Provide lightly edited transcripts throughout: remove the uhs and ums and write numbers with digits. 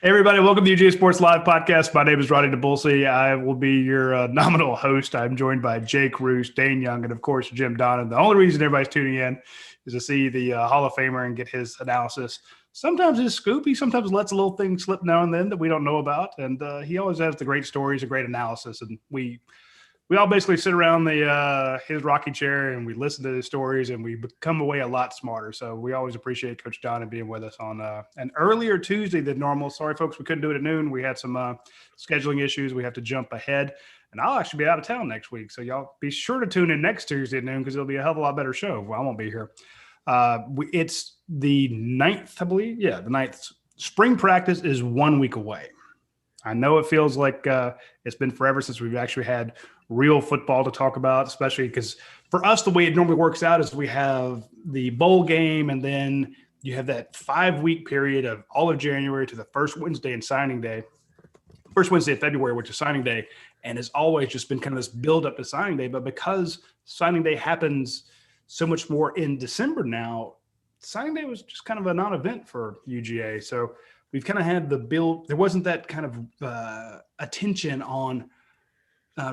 Hey everybody, welcome to the UGA Sports Live podcast. My name is Rodney DeBulsey. I will be your nominal host. I'm joined by Jake Roos, Dane Young, and of course Jim Donnan. The only reason everybody's tuning in is to see the Hall of Famer and get his analysis. Sometimes it's scoop. He sometimes lets a little thing slip now and then that we don't know about, and he always has the great stories and great analysis. And we all basically sit around the his rocking chair and we listen to his stories and we come away a lot smarter. So we always appreciate Coach Don and being with us on an earlier Tuesday than normal. Sorry, folks, we couldn't do it at noon. We had some scheduling issues. We have to jump ahead. And I'll actually be out of town next week. So y'all be sure to tune in next Tuesday at noon because it'll be a hell of a lot better show. Well, I won't be here. It's the 9th, I believe. Yeah, the 9th. Spring practice is 1 week away. I know it feels like it's been forever since we've actually had real football to talk about, especially because for us, the way it normally works out is we have the bowl game and then you have that 5-week period of all of January to the first Wednesday of February, which is signing day. And it's always just been kind of this build up to signing day. But because signing day happens so much more in December now, signing day was just kind of a non-event for UGA. So we've kind of had the build. There wasn't that kind of attention on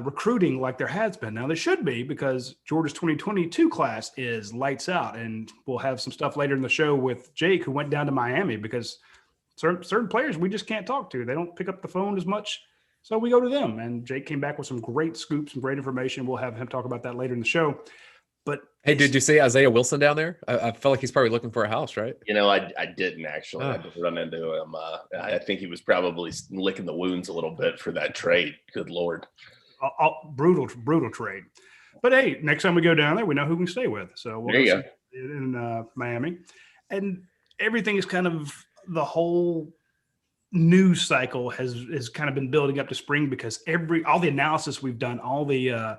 recruiting like there has been. Now there should be because Georgia's 2022 class is lights out, and we'll have some stuff later in the show with Jake, who went down to Miami because certain players we just can't talk to. They don't pick up the phone as much, so we go to them. And Jake came back with some great scoops, some great information. We'll have him talk about that later in the show. But hey, did you see Isaiah Wilson down there? I felt like he's probably looking for a house, right? You know, I didn't actually. I didn't run into him. I think he was probably licking the wounds a little bit for that trade. Good Lord. Brutal trade. But hey, next time we go down there, we know who we can stay with. So we'll there you go. In Miami. And everything is kind of the whole news cycle has kind of been building up to spring because all the analysis we've done, all the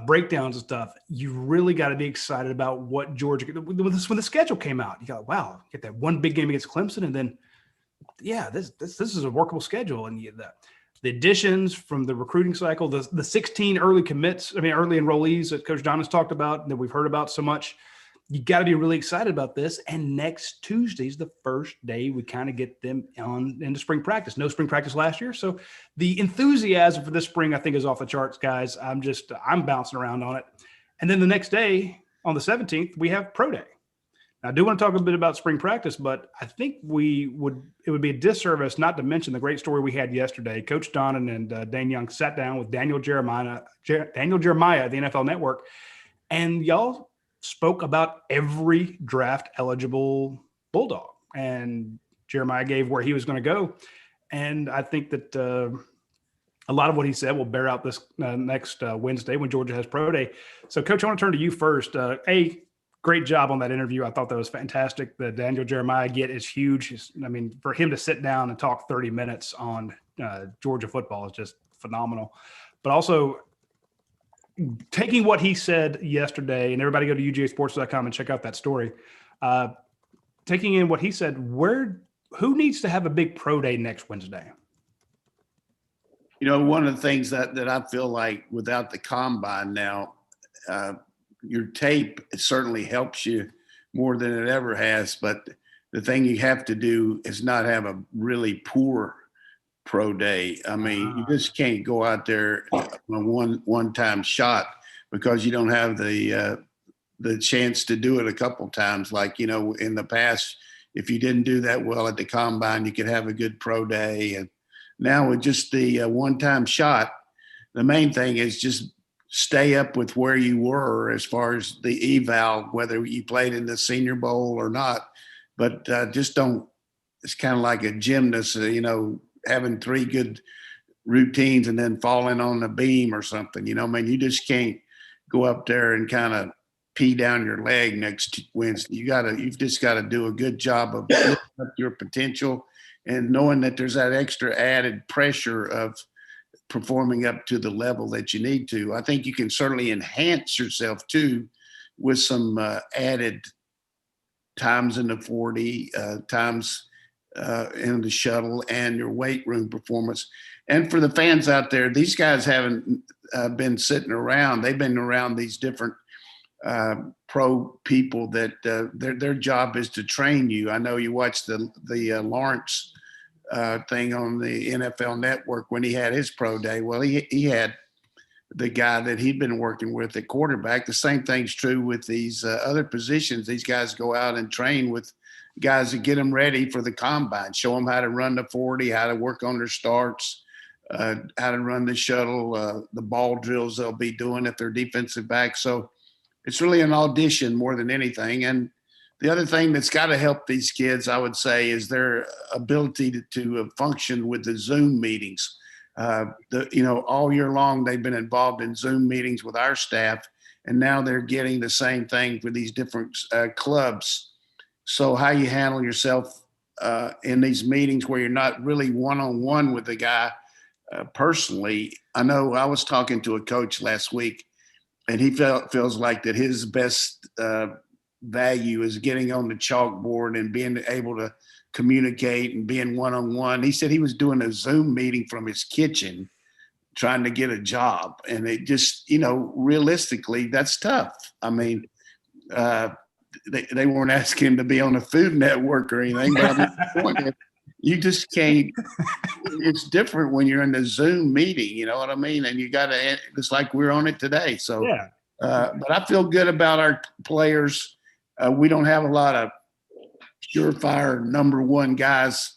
breakdowns and stuff, you really got to be excited about what Georgia when the schedule came out. You got, wow, get that one big game against Clemson, and then this is a workable schedule. And the additions from the recruiting cycle, the 16 early enrollees that Coach Don has talked about that we've heard about so much. You got to be really excited about this. And next Tuesday's the first day we kind of get them into spring practice. No spring practice last year. So the enthusiasm for this spring, I think, is off the charts, guys. I'm bouncing around on it. And then the next day on the 17th, we have Pro Day. Now, I do want to talk a bit about spring practice, but I think it would be a disservice not to mention the great story we had yesterday. Coach Donnan and Dane Young sat down with Daniel Jeremiah at the NFL Network, and y'all spoke about every draft eligible Bulldog. And Jeremiah gave where he was going to go. And I think that a lot of what he said will bear out this next Wednesday when Georgia has Pro Day. So, Coach, I want to turn to you first. Great job on that interview. I thought that was fantastic. The Daniel Jeremiah get is huge. For him to sit down and talk 30 minutes on Georgia football is just phenomenal. But also taking what he said yesterday, and everybody go to UGASports.com and check out that story. Taking in what he said, who needs to have a big pro day next Wednesday? You know, one of the things that I feel like without the combine now, your tape certainly helps you more than it ever has. But the thing you have to do is not have a really poor pro day. I mean, you just can't go out there on one-time shot because you don't have the chance to do it a couple times. Like, you know, in the past, if you didn't do that well at the combine, you could have a good pro day. And now with just the one-time shot, the main thing is just stay up with where you were as far as the eval, whether you played in the Senior Bowl or not. But just don't – it's kind of like a gymnast, you know, having 3 good routines and then falling on the beam or something. You know, I mean, you just can't go up there and kind of pee down your leg next Wednesday. You've just got to do a good job of looking up your potential and knowing that there's that extra added pressure of – performing up to the level that you need to. I think you can certainly enhance yourself too with some added times in the 40, times in the shuttle and your weight room performance. And for the fans out there, these guys haven't been sitting around. They've been around these different pro people that their job is to train you. I know you watched the Lawrence thing on the NFL Network when he had his pro day. Well, he had the guy that he'd been working with at quarterback. The same thing's true with these other positions. These guys go out and train with guys that get them ready for the combine, show them how to run the 40, how to work on their starts, how to run the shuttle, the ball drills they'll be doing if they're defensive back. So it's really an audition more than anything. And the other thing that's got to help these kids, I would say, is their ability to function with the Zoom meetings. All year long, they've been involved in Zoom meetings with our staff, and now they're getting the same thing for these different clubs. So how you handle yourself in these meetings where you're not really one-on-one with the guy personally. I know I was talking to a coach last week, and he feels like that his best value is getting on the chalkboard and being able to communicate and being one-on-one. He said he was doing a Zoom meeting from his kitchen trying to get a job. And it just, realistically, that's tough. I mean, they weren't asking him to be on a Food Network or anything, but you just can't. It's different when you're in the Zoom meeting, you know what I mean? And you got to, it's like we're on it today. So, Yeah. But I feel good about our players. We don't have a lot of surefire number one guys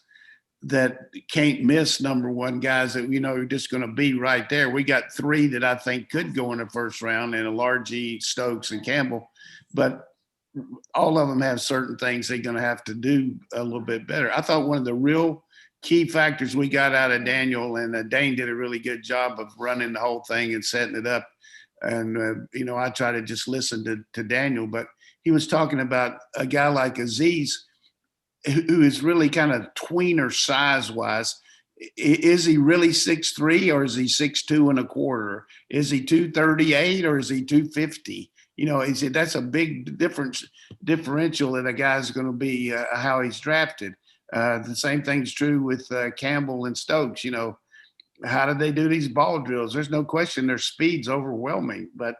that can't miss number one guys that, are just going to be right there. We got 3 that I think could go in the first round, and Alargy, Stokes, and Campbell. But all of them have certain things they're going to have to do a little bit better. I thought one of the real key factors we got out of Daniel, and Dane did a really good job of running the whole thing and setting it up. And, I try to just listen to Daniel, but he was talking about a guy like Aziz, who is really kind of tweener size-wise. Is he really 6'3", or is he 6'2 1/4"? Is he 238 or is he 250? He said that's a big differential that a guy's going to be how he's drafted. The same thing's true with Campbell and Stokes. How do they do these ball drills? There's no question their speed's overwhelming, but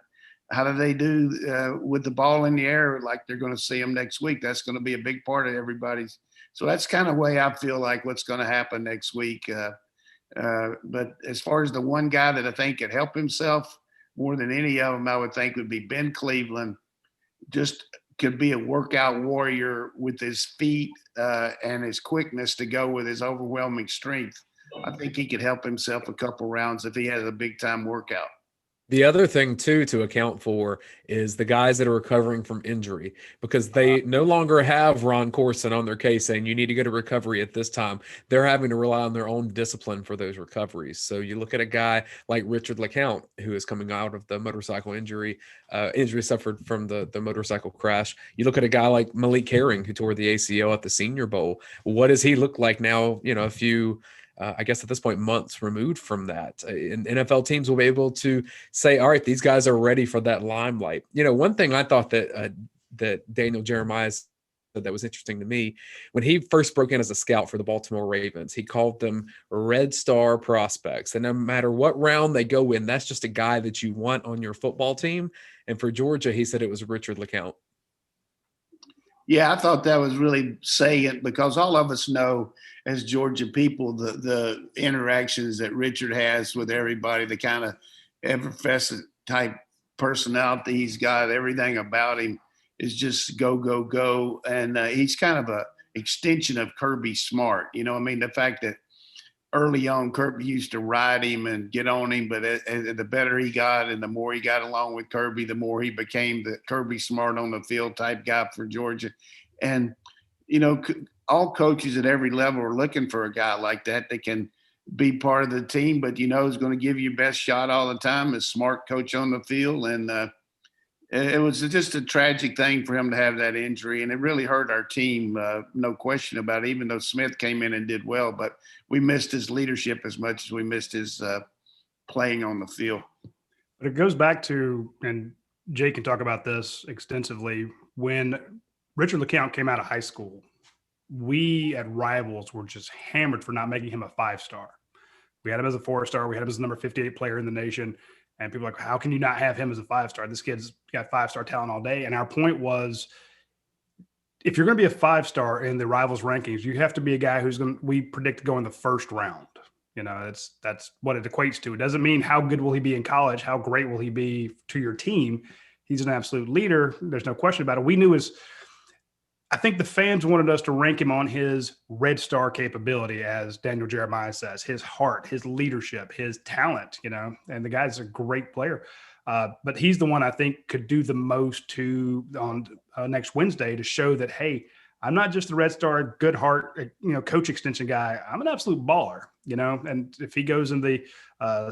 how do they do with the ball in the air like they're going to see them next week? That's going to be a big part of everybody's. So that's kind of the way I feel like what's going to happen next week. But as far as the one guy that I think could help himself more than any of them, I would think would be Ben Cleveland. Just could be a workout warrior with his feet and his quickness to go with his overwhelming strength. I think he could help himself a couple rounds if he has a big time workout. The other thing, too, to account for is the guys that are recovering from injury, because they no longer have Ron Corson on their case saying you need to go to recovery at this time. They're having to rely on their own discipline for those recoveries. So you look at a guy like Richard LeCount, who is coming out of the motorcycle injury suffered from the motorcycle crash. You look at a guy like Malik Herring, who tore the ACL at the Senior Bowl. What does he look like now, a few I guess at this point, months removed from that? And NFL teams will be able to say, all right, these guys are ready for that limelight. One thing I thought that Daniel Jeremiah said that was interesting to me, when he first broke in as a scout for the Baltimore Ravens, he called them Red Star prospects. And no matter what round they go in, that's just a guy that you want on your football team. And for Georgia, he said it was Richard LeCount. Yeah, I thought that was really salient because all of us know as Georgia people the interactions that Richard has with everybody, the kind of effervescent type personality he's got. Everything about him is just go, go, go. And he's kind of a extension of Kirby Smart. The fact that early on Kirby used to ride him and get on him, but the better he got and the more he got along with Kirby, the more he became the Kirby Smart on the field type guy for Georgia. And, all coaches at every level are looking for a guy like that can be part of the team, but is going to give you best shot all the time, a smart coach on the field. And it was just a tragic thing for him to have that injury, and it really hurt our team, no question about it, even though Smith came in and did well. But we missed his leadership as much as we missed his playing on the field. But it goes back to, and Jay can talk about this extensively, when Richard LeCount came out of high school, we at Rivals were just hammered for not making him a 5-star. We had him as a 4-star. We had him as the number 58 player in the nation. And people are like, how can you not have him as a 5-star? This kid's got 5-star talent all day. And our point was, if you're going to be a 5-star in the Rivals rankings, you have to be a guy we predict to go in the first round. That's what it equates to. It doesn't mean how good will he be in college, how great will he be to your team. He's an absolute leader. There's no question about it. I think the fans wanted us to rank him on his red star capability, as Daniel Jeremiah says, his heart, his leadership, his talent, and the guy's a great player. But he's the one I think could do the most on next Wednesday to show that, hey, I'm not just the red star, good heart, coach extension guy. I'm an absolute baller, and if he goes in the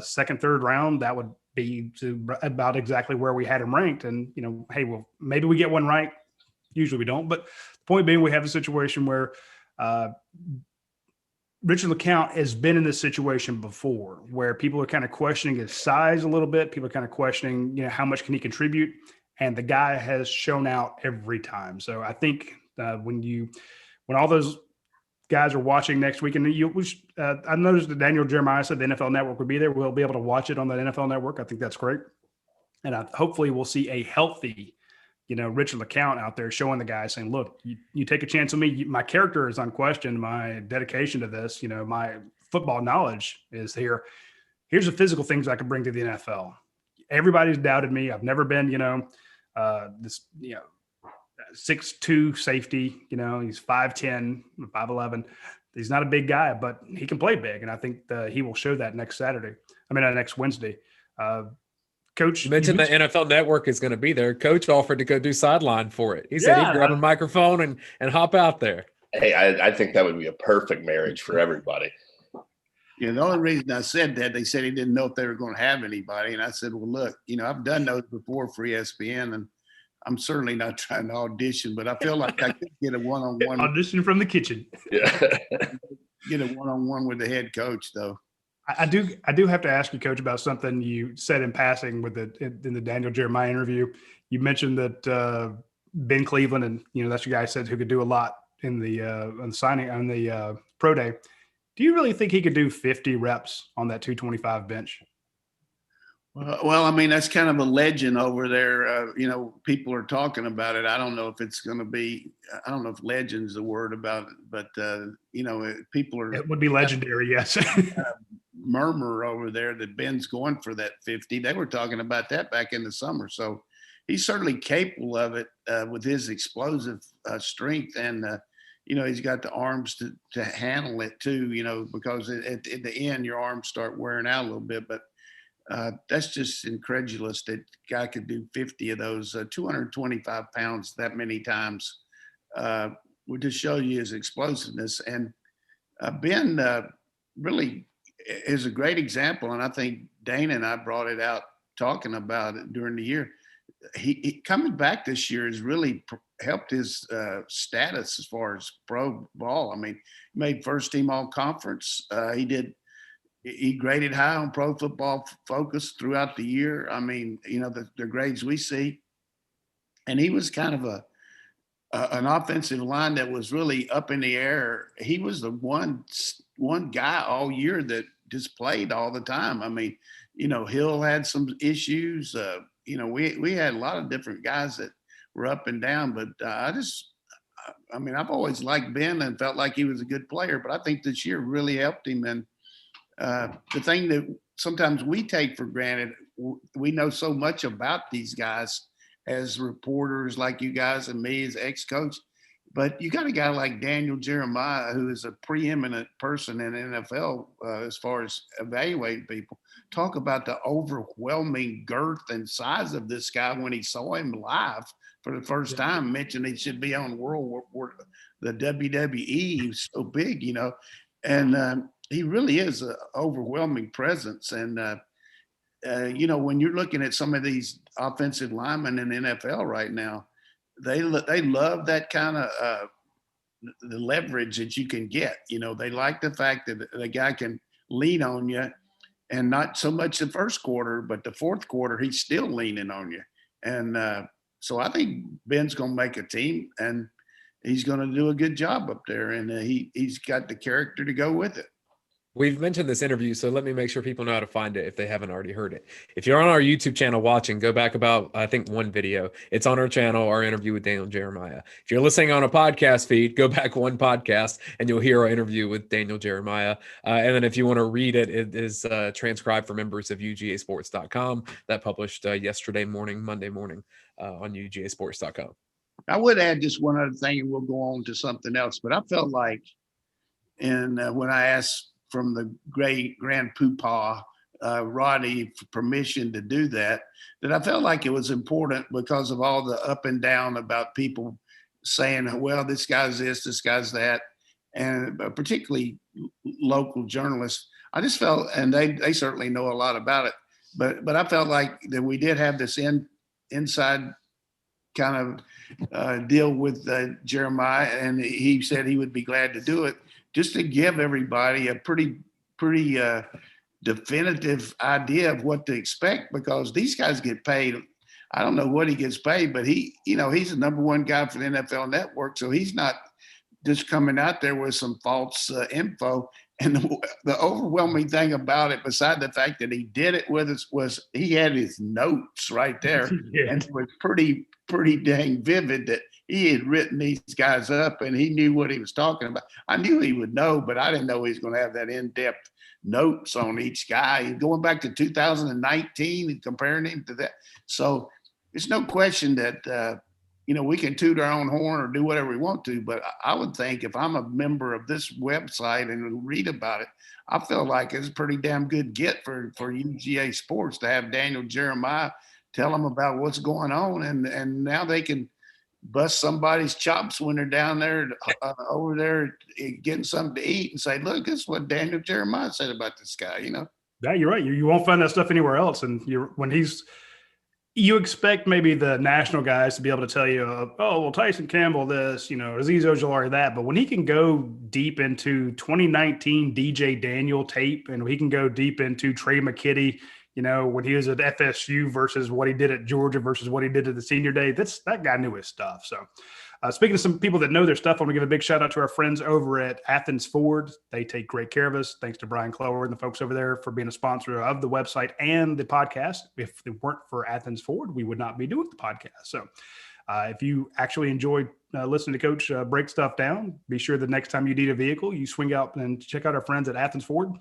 second, third round, that would be about exactly where we had him ranked. And, hey, well, maybe we get one right. Usually we don't. But the point being, we have a situation where Richard LeCount has been in this situation before, where people are kind of questioning his size a little bit. People are kind of questioning, how much can he contribute? And the guy has shown out every time. So I think when all those guys are watching next week, and I noticed that Daniel Jeremiah said the NFL Network would be there. We'll be able to watch it on the NFL Network. I think that's great. And hopefully we'll see a healthy, Richard LeCount out there showing the guys saying, look, you take a chance on me. My character is unquestioned. My dedication to this, my football knowledge is here. Here's the physical things I can bring to the NFL. Everybody's doubted me. I've never been, this, 6'2" safety, he's 5'10", 5'11". He's not a big guy, but he can play big. And I think he will show that next Wednesday. Coach, you mentioned the NFL Network is going to be there. Coach offered to go do sideline for it. He said he'd grab a microphone and hop out there. Hey, I think that would be a perfect marriage for everybody. Yeah, the only reason I said that, they said he didn't know if they were going to have anybody. And I said, well, look, I've done those before for ESPN, and I'm certainly not trying to audition, but I feel like I could get a one-on-one. Audition from the kitchen. Yeah. Get a one-on-one with the head coach, though. I do have to ask you, Coach, about something you said in passing in the Daniel Jeremiah interview. You mentioned that Ben Cleveland, and that's your guy said who could do a lot in the on the pro day. Do you really think he could do 50 reps on that 225 bench? Well, I mean, that's kind of a legend over there. People are talking about it. I don't know if it's going to be. I don't know if legend's the word about it, but people are. It would be legendary, yes. Murmur over there that Ben's going for that 50. They were talking about that back in the summer. So he's certainly capable of it with his explosive strength. And, he's got the arms to handle it too, because at the end, your arms start wearing out a little bit. But that's just incredulous that guy could do 50 of those, 225 pounds that many times would just show you his explosiveness. And Ben really is a great example, and I think Dana and I brought it out talking about it during the year. He coming back this year has really helped his status as far as pro ball. I mean, he made first team all conference. He graded high on Pro Football Focus throughout the year. I mean, the grades we see, and he was kind of an offensive line that was really up in the air. He was the one guy all year that just played all the time. I mean, Hill had some issues. We had a lot of different guys that were up and down, but I've always liked Ben and felt like he was a good player, but I think this year really helped him. And the thing that sometimes we take for granted, we know so much about these guys as reporters like you guys and me as ex-coach. But you got a guy like Daniel Jeremiah, who is a preeminent person in NFL as far as evaluating people. Talk about the overwhelming girth and size of this guy when he saw him live for the first time. Mentioned he should be on the WWE. He was so big, and he really is an overwhelming presence. And when you're looking at some of these offensive linemen in the NFL right now, they love that kind of the leverage that you can get. They like the fact that the guy can lean on you, and not so much the first quarter, but the fourth quarter, he's still leaning on you. And so I think Ben's going to make a team, and he's going to do a good job up there. And he's got the character to go with it. We've mentioned this interview, so let me make sure people know how to find it if they haven't already heard it. If you're on our YouTube channel watching, go back about, I think, one video. It's on our channel, our interview with Daniel Jeremiah. If you're listening on a podcast feed, go back one podcast and you'll hear our interview with Daniel Jeremiah. And then if you want to read it, it is transcribed for members of UGASports.com. That published yesterday morning, Monday morning on UGASports.com. I would add just one other thing, and we'll go on to something else. But I felt like, when I asked from the great grand poobah Roddy for permission to do that, that I felt like it was important because of all the up and down about people saying, well, this guy's this guy's that, and particularly local journalists. I just felt, and they certainly know a lot about it, but I felt like that we did have this inside kind of deal with Jeremiah, and he said he would be glad to do it, just to give everybody a pretty definitive idea of what to expect, because these guys get paid. I don't know what he gets paid, but he's the number one guy for the NFL Network, so he's not just coming out there with some false info. And the overwhelming thing about it, beside the fact that he did it with us, was he had his notes right there, Yeah. and it was pretty dang vivid that he had written these guys up and he knew what he was talking about. I knew he would know, but I didn't know he was going to have that in-depth notes on each guy, going back to 2019 and comparing him to that. So there's no question that we can toot our own horn or do whatever we want to, but I would think if I'm a member of this website and read about it, I feel like it's a pretty damn good get for UGA Sports to have Daniel Jeremiah tell them about what's going on, and now they can bust somebody's chops when they're down there over there getting something to eat and say, look, this is what Daniel Jeremiah said about this guy, Yeah, you're right. You won't find that stuff anywhere else. And you expect maybe the national guys to be able to tell you, oh, well, Tyson Campbell this, Azeez Ojulari that. But when he can go deep into 2019 DJ Daniel tape, and he can go deep into Trey McKitty, when he was at FSU versus what he did at Georgia versus what he did at the senior day, that guy knew his stuff. So speaking of some people that know their stuff, I want to give a big shout out to our friends over at Athens Ford. They take great care of us. Thanks to Brian Clower and the folks over there for being a sponsor of the website and the podcast. If it weren't for Athens Ford, we would not be doing the podcast. So if you actually enjoyed listening to Coach break stuff down, be sure the next time you need a vehicle, you swing out and check out our friends at Athens Ford.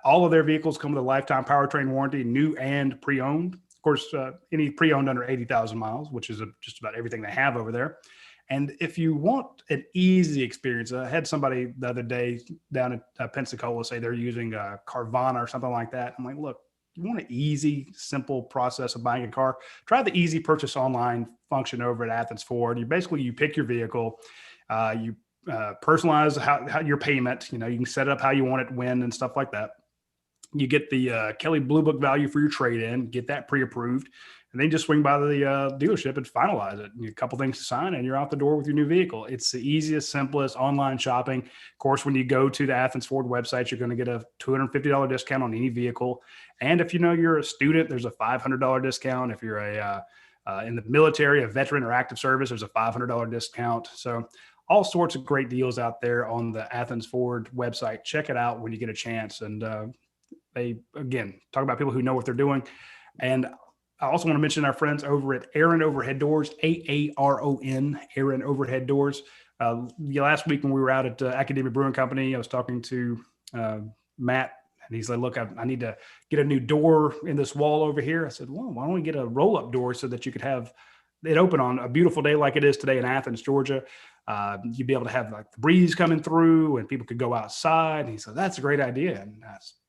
All of their vehicles come with a lifetime powertrain warranty, new and pre-owned. Of course, any pre-owned under 80,000 miles, which is just about everything they have over there. And if you want an easy experience, I had somebody the other day down at Pensacola say they're using Carvana or something like that. I'm like, look, you want an easy, simple process of buying a car? Try the easy purchase online function over at Athens Ford. You pick your vehicle, you personalize how your payment. You can set it up how you want it, when, and stuff like that. You get the Kelly Blue Book value for your trade-in, get that pre-approved, and then just swing by the dealership and finalize it. A couple things to sign, and you're out the door with your new vehicle. It's the easiest, simplest online shopping. Of course, when you go to the Athens Ford website, you're going to get a $250 discount on any vehicle. And if you're a student, there's a $500 discount. If you're in the military, a veteran or active service, there's a $500 discount. So all sorts of great deals out there on the Athens Ford website. Check it out when you get a chance. And they, again, talk about people who know what they're doing. And I also want to mention our friends over at Aaron Overhead Doors, AARON, Aaron Overhead Doors. Last week when we were out at Academic Brewing Company, I was talking to Matt, and he's like, look, I need to get a new door in this wall over here. I said, well, why don't we get a roll-up door so that you could have it open on a beautiful day like it is today in Athens, Georgia. You'd be able to have like the breeze coming through and people could go outside. And he said, that's a great idea. And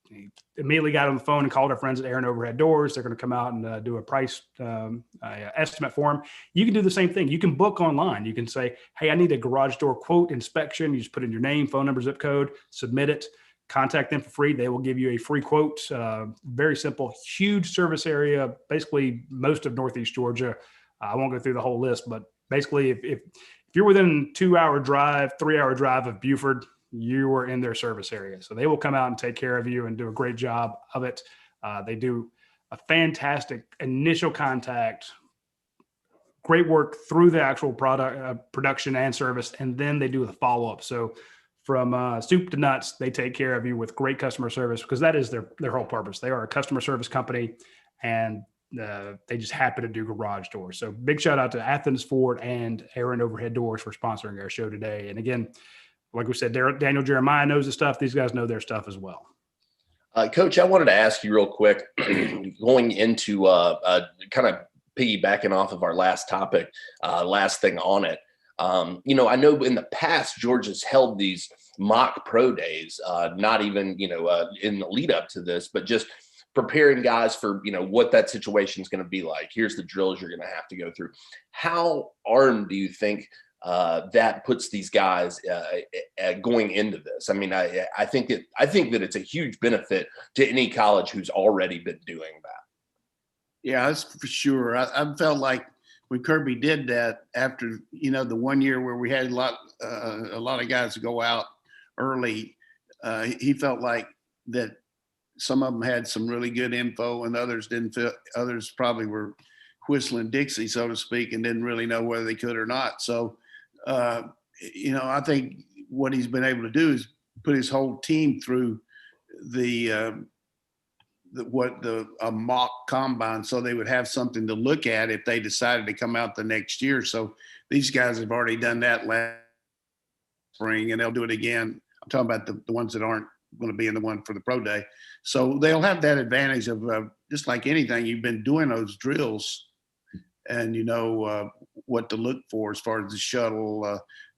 he immediately got on the phone and called our friends at Aaron Overhead Doors. They're going to come out and do a price estimate for him. You can do the same thing. You can book online. You can say, hey, I need a garage door quote inspection. You just put in your name, phone number, zip code, submit it, contact them for free. They will give you a free quote. Very simple, huge service area, basically most of Northeast Georgia. I won't go through the whole list, but basically if you're within 2-hour drive, 3-hour drive of Buford, you are in their service area. So they will come out and take care of you and do a great job of it. They do a fantastic initial contact, great work through the actual product production and service, and then they do the follow-up. So from soup to nuts. They take care of you with great customer service because that is their whole purpose. They are a customer service company, and they just happen to do garage doors. So big shout out to Athens Ford and Aaron Overhead Doors for sponsoring our show today. And again, like we said, Daniel Jeremiah knows the stuff. These guys know their stuff as well. Coach, I wanted to ask you real quick, going into kind of piggybacking off of our last topic, last thing on it. I know in the past, Georgia's held these mock pro days, not even, in the lead up to this, but just preparing guys for, what that situation is going to be like. Here's the drills you're going to have to go through. How armed do you think that puts these guys going into this? I mean, I think that it's a huge benefit to any college who's already been doing that. Yeah, that's for sure. I felt like when Kirby did that after, the 1 year where we had a lot of guys go out early, he felt like that some of them had some really good info and others didn't feel, others probably were whistling Dixie, so to speak, and didn't really know whether they could or not. So, I think what he's been able to do is put his whole team through a mock combine, so they would have something to look at if they decided to come out the next year. So these guys have already done that last spring, and they'll do it again. I'm talking about the ones that aren't going to be in the one for the pro day. So they'll have that advantage of just like anything, you've been doing those drills and what to look for as far as the shuttle,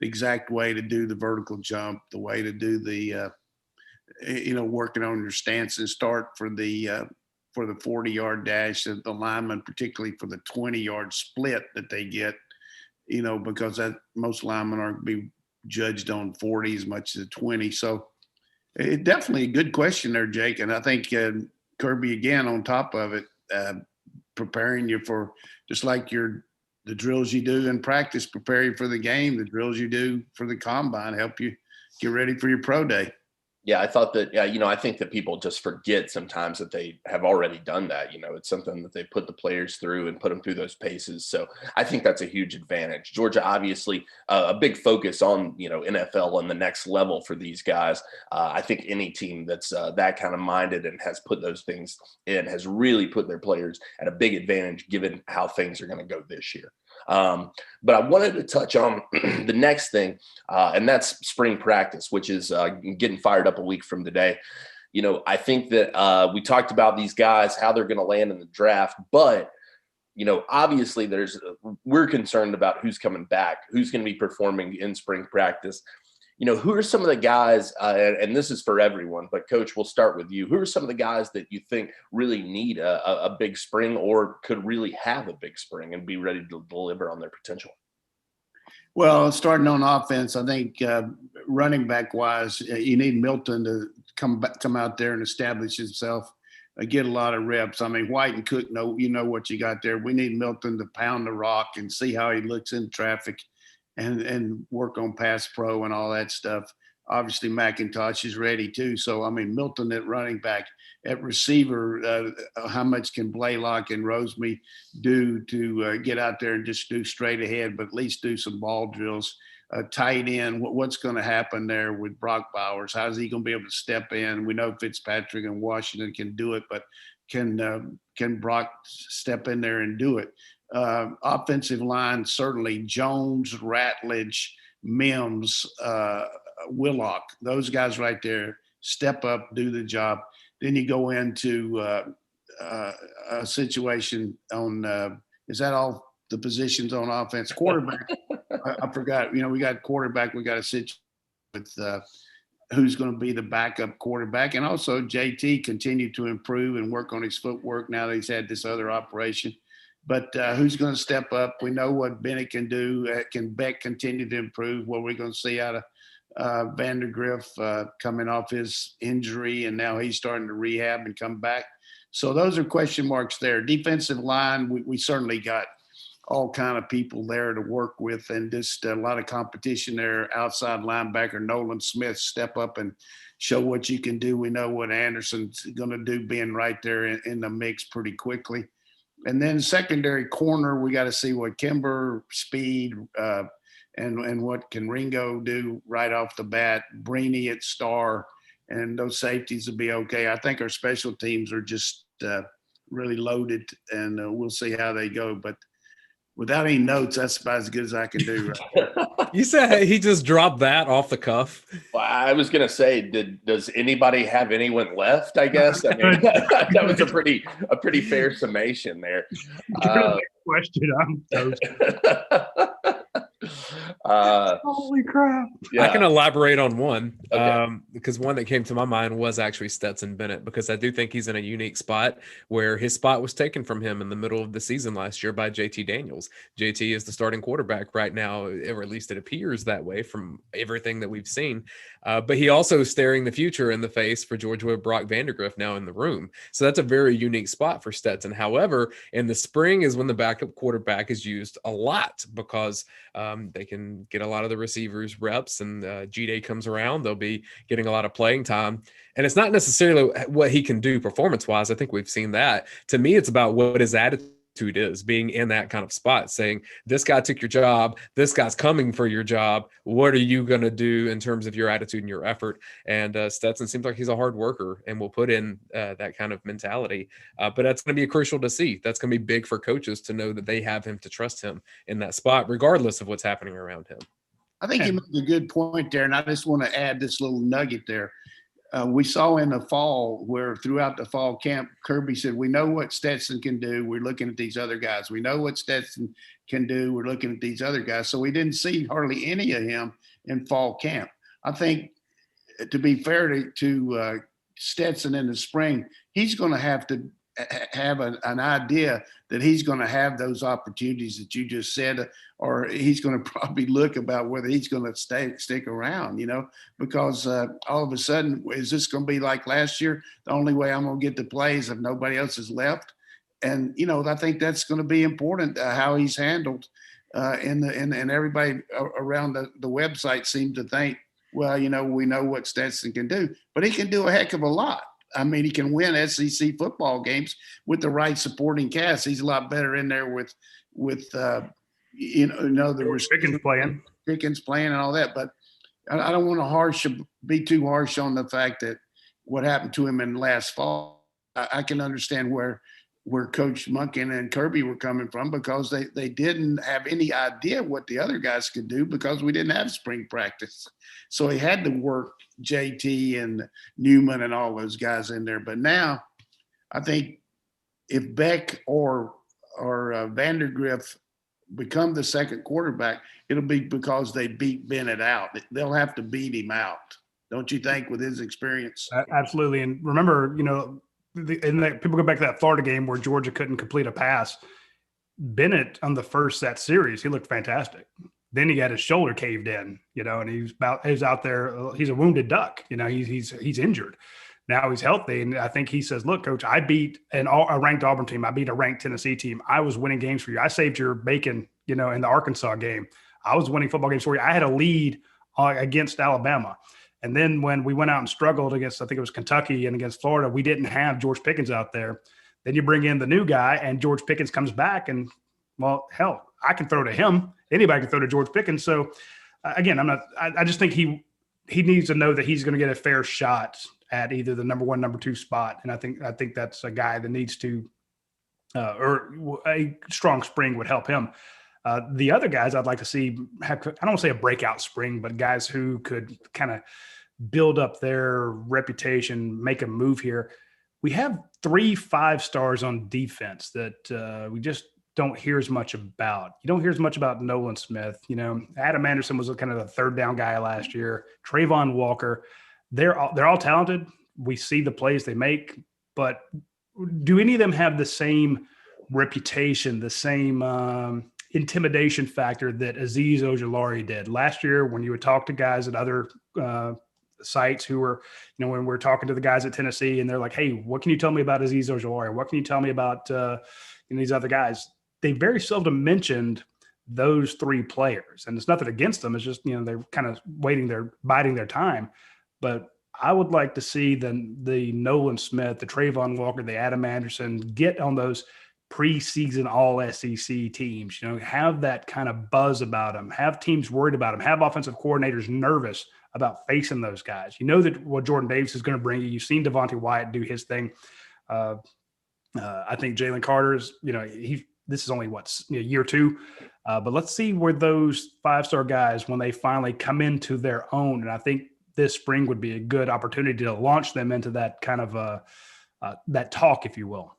the exact way to do the vertical jump, the way to do the working on your stance and start for the 40-yard dash, the lineman, particularly for the 20-yard split that they get, because that most linemen aren't be judged on 40 as much as 20. So it definitely a good question there, Jake. And I think Kirby, again, on top of it, preparing you for just like the drills you do in practice, prepare you for the game, the drills you do for the combine, help you get ready for your pro day. Yeah, I thought that, I think that people just forget sometimes that they have already done that. It's something that they put the players through and put them through those paces. So I think that's a huge advantage. Georgia, obviously, a big focus on, NFL and the next level for these guys. I think any team that's that kind of minded and has put those things in has really put their players at a big advantage given how things are going to go this year. But I wanted to touch on the next thing, and that's spring practice, which is getting fired up a week from today. I think that we talked about these guys, how they're going to land in the draft, but obviously we're concerned about who's coming back, who's going to be performing in spring practice. Who are some of the guys, and this is for everyone, but Coach, we'll start with you. Who are some of the guys that you think really need a big spring or could really have a big spring and be ready to deliver on their potential? Well, starting on offense, I think running back wise, you need Milton to come out there and establish himself, get a lot of reps. I mean, White and Cook know what you got there. We need Milton to pound the rock and see how he looks in traffic. And work on pass pro and all that stuff. Obviously, McIntosh is ready too. So, I mean, Milton at running back, at receiver, how much can Blaylock and Rosemy do to get out there and just do straight ahead, but at least do some ball drills? Tight end, what's going to happen there with Brock Bowers? How's he going to be able to step in? We know Fitzpatrick and Washington can do it, but can Brock step in there and do it? Offensive line, certainly Jones, Ratledge, Mims, Willock, those guys right there, step up, do the job. Then you go into a situation on, is that all the positions on offense? Quarterback, I forgot, we got quarterback, we got a situation with who's going to be the backup quarterback. And also JT continued to improve and work on his footwork now that he's had this other operation. But who's going to step up? We know what Bennett can do. Can Beck continue to improve? What we're going to see out of Vandergriff coming off his injury, and now he's starting to rehab and come back. So those are question marks there. Defensive line, we certainly got all kind of people there to work with, and just a lot of competition there. Outside linebacker Nolan Smith, step up and show what you can do. We know what Anderson's going to do, being right there in the mix pretty quickly. And then secondary corner, we got to see what Kimber, speed, and what can Ringo do right off the bat, Breeny at star, and those safeties will be okay. I think our special teams are just really loaded, and we'll see how they go. But without any notes, that's about as good as I can do. Right? You said he just dropped that off the cuff. Well, I was going to say, does anybody have anyone left? I guess. I mean, that was a pretty fair summation there. Question. I'm toast. Holy crap. Yeah. I can elaborate on one because one that came to my mind was actually Stetson Bennett, because I do think he's in a unique spot where his spot was taken from him in the middle of the season last year by JT Daniels. JT is the starting quarterback right now, or at least it appears that way from everything that we've seen. But he also is staring the future in the face for Georgia Brock Vandegrift now in the room. So that's a very unique spot for Stetson. However, in the spring is when the backup quarterback is used a lot, because they can get a lot of the receivers reps, and G-Day comes around, they'll be getting a lot of playing time. And it's not necessarily what he can do performance-wise. I think we've seen that. To me, it's about what his attitude is, being in that kind of spot, saying, this guy took your job, this guy's coming for your job, what are you going to do in terms of your attitude and your effort? And Stetson seems like he's a hard worker and will put in that kind of mentality, but that's going to be crucial to see. That's going to be big for coaches to know that they have him, to trust him in that spot regardless of what's happening around him. I think you make a good point there, and I just want to add this little nugget there. We saw in the fall, where throughout the fall camp, Kirby said, we know what Stetson can do. We're looking at these other guys. We know what Stetson can do. We're looking at these other guys. So we didn't see hardly any of him in fall camp. I think, to be fair to Stetson in the spring, he's going to have to have an idea that he's going to have those opportunities that you just said, or he's going to probably look about whether he's going to stick around, because all of a sudden, is this going to be like last year? The only way I'm going to get to play is if nobody else is left. And, I think that's going to be important, how he's handled. And everybody around the website seemed to think, well, we know what Stetson can do, but he can do a heck of a lot. I mean, he can win SEC football games with the right supporting cast. He's a lot better in there with the Pickens playing and all that. But I don't want to be too harsh on the fact that what happened to him in last fall. I can understand where Coach Monken and Kirby were coming from, because they didn't have any idea what the other guys could do, because we didn't have spring practice. So he had to work JT and Newman and all those guys in there. But now I think if Beck or Vandegrift become the second quarterback, it'll be because they beat Bennett out. They'll have to beat him out. Don't you think, with his experience? Absolutely. And remember, people go back to that Florida game where Georgia couldn't complete a pass. Bennett on the first set series, he looked fantastic. Then he had his shoulder caved in, and he's out there. He's a wounded duck, he's injured. Now he's healthy. And I think he says, look, coach, I beat a ranked Auburn team. I beat a ranked Tennessee team. I was winning games for you. I saved your bacon, in the Arkansas game. I was winning football games for you. I had a lead against Alabama. And then when we went out and struggled against, I think it was Kentucky and against Florida, we didn't have George Pickens out there. Then you bring in the new guy and George Pickens comes back and, well, hell, I can throw to him. Anybody can throw to George Pickens. So again, I just think he needs to know that he's going to get a fair shot at either the number one, number two spot. And I think that's a guy that needs to, or a strong spring would help him. The other guys I'd like to see have, I don't want to say a breakout spring, but guys who could kind of build up their reputation, make a move here. We have 3 5-stars on defense that we just don't hear as much about. You don't hear as much about Nolan Smith. Adam Anderson was kind of the third down guy last year. Trayvon Walker, they're all talented. We see the plays they make, but do any of them have the same reputation, the same intimidation factor that Azeez Ojulari did last year? When you would talk to guys at other sites who were, when we're talking to the guys at Tennessee and they're like, hey, what can you tell me about Azeez Ojulari? What can you tell me about these other guys? They very seldom mentioned those 3 players, and it's nothing against them. It's just, they're kind of biding their time. But I would like to see the Nolan Smith, the Trayvon Walker, the Adam Anderson get on those preseason all SEC teams, have that kind of buzz about them, have teams worried about them, have offensive coordinators nervous about facing those guys. You know that what Jordan Davis is going to bring you. You've seen Devontae Wyatt do his thing. I think Jalen Carter's, this is only year two, but let's see where those 5-star guys, when they finally come into their own. And I think this spring would be a good opportunity to launch them into that kind of that talk, if you will.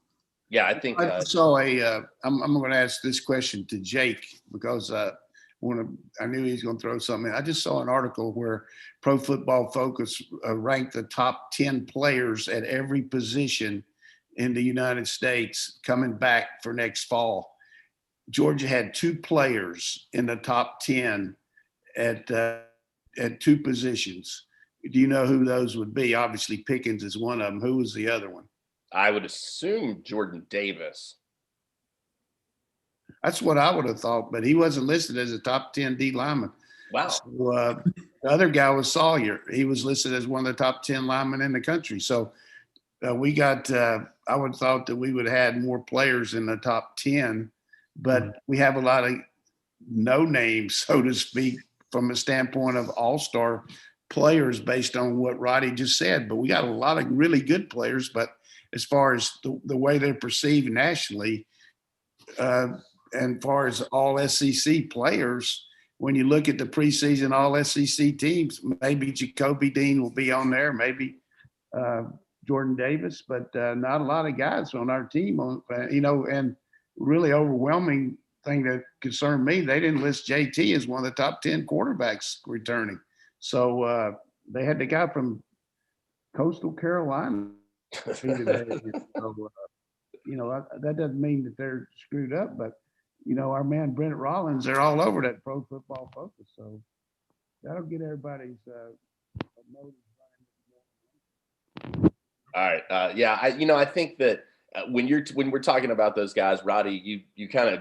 Yeah, I think I'm going to ask this question to Jake because I knew he was going to throw something in. I just saw an article where Pro Football Focus ranked the top 10 players at every position in the United States coming back for next fall. Georgia had 2 players in the top 10 at 2 positions. Do you know who those would be? Obviously, Pickens is one of them. Who was the other one? I would assume Jordan Davis. That's what I would have thought, but he wasn't listed as a top 10 D lineman. Wow. So, the other guy was Sawyer. He was listed as one of the top 10 linemen in the country. So we got, I would have thought that we would have had more players in the top 10, but we have a lot of no names, so to speak, from a standpoint of all-star players based on what Roddy just said. But we got a lot of really good players, but as far as the way they're perceived nationally, and far as all SEC players, when you look at the preseason all SEC teams, maybe Jacoby Dean will be on there, maybe Jordan Davis, but not a lot of guys on our team. And really overwhelming thing that concerned me, they didn't list JT as one of the top 10 quarterbacks returning. So they had the guy from Coastal Carolina. So, that doesn't mean that they're screwed up, but our man Brent Rollins, they're all over that Pro Football Focus, so that'll get everybody's motives running. All right, I think that when we're talking about those guys, Roddy, you kind of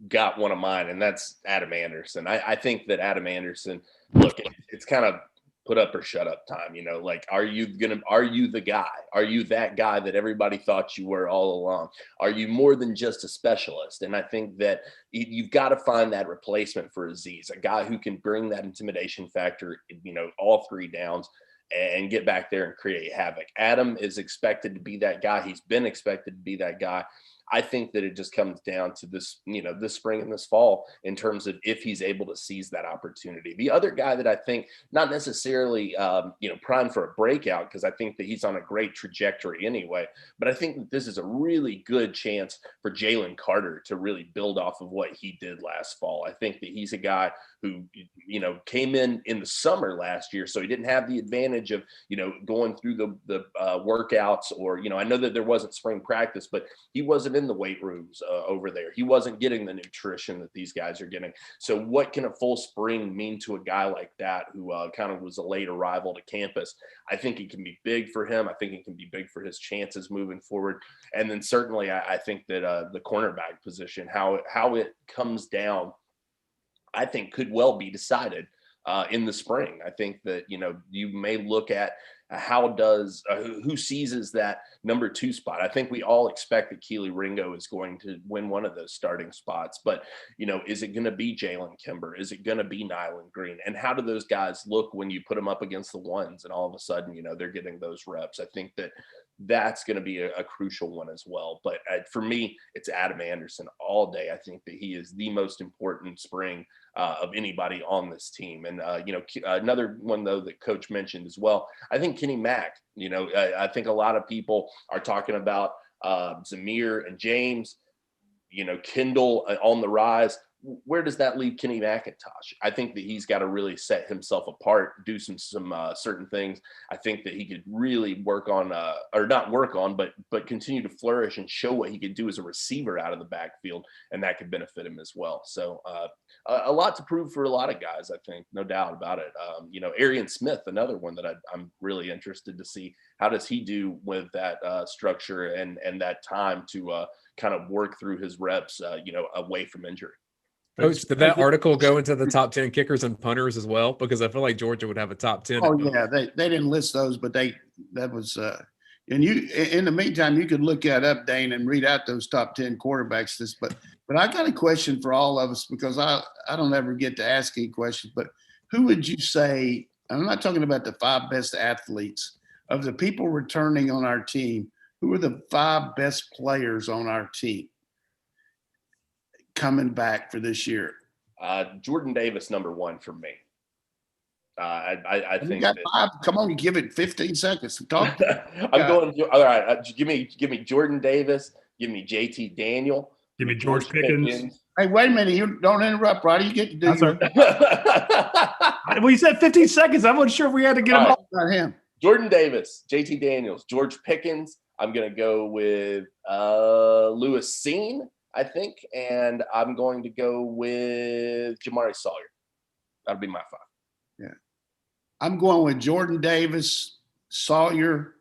got one of mine, and that's Adam Anderson. I think that Adam Anderson, look, it's kind of put up or shut up time, like, are you the guy? Are you that guy that everybody thought you were all along? Are you more than just a specialist? And I think that you've got to find that replacement for Aziz, a guy who can bring that intimidation factor, all 3 downs and get back there and create havoc. Adam is expected to be that guy. He's been expected to be that guy. I think that it just comes down to this, this spring and this fall in terms of if he's able to seize that opportunity. The other guy that I think not necessarily, primed for a breakout, because I think that he's on a great trajectory anyway, but I think that this is a really good chance for Jalen Carter to really build off of what he did last fall. I think that he's a guy who, came in the summer last year, so he didn't have the advantage of, going through the workouts, or, I know that there wasn't spring practice, but he wasn't in the weight rooms over there. He wasn't getting the nutrition that these guys are getting. So what can a full spring mean to a guy like that who kind of was a late arrival to campus? I think it can be big for him. I think it can be big for his chances moving forward. And then certainly I think that the cornerback position, how it comes down, I think could well be decided in the spring. I think that, you may look at who seizes that number 2 spot. I think we all expect that Keely Ringo is going to win one of those starting spots, but is it going to be Jalen Kimber? Is it going to be Nyland Green? And how do those guys look when you put them up against the ones and all of a sudden, they're getting those reps? I think that that's going to be a crucial one as well. But for me, it's Adam Anderson all day. I think that he is the most important spring of anybody on this team. And, another one, though, that Coach mentioned as well, I think Kenny Mack, I think a lot of people are talking about Zamir and James, Kendall on the rise. Where does that leave Kenny McIntosh? I think that he's got to really set himself apart, do some certain things. I think that he could really work on, or not work on, but continue to flourish and show what he could do as a receiver out of the backfield, and that could benefit him as well. So a lot to prove for a lot of guys, I think, no doubt about it. Arian Smith, another one that I'm really interested to see. How does he do with that structure and that time to kind of work through his reps, away from injury? Coach, did that article go into the top 10 kickers and punters as well? Because I feel like Georgia would have a top 10. Oh yeah, they didn't list those, but that was And you, in the meantime, you could look that up, Dane, and read out those top 10 quarterbacks. But I got a question for all of us, because I don't ever get to ask any questions. But who would you say? I'm not talking about the 5 best athletes of the people returning on our team. Who are the 5 best players on our team coming back for this year? Jordan Davis, number 1 for me. I think you got 5. Come on, you give it 15 seconds to talk. I'm going. All right, give me Jordan Davis. Give me JT Daniel. Give me George Pickens. Hey, wait a minute! You don't interrupt, Roddy. You get to do your. Well, you said 15 seconds. I wasn't sure if we had to get him off. About him. Jordan Davis, JT Daniels, George Pickens. I'm going to go with Lewis Seen, I think, and I'm going to go with Jamari Sawyer. That'll be my 5. Yeah. I'm going with Jordan Davis, Sawyer,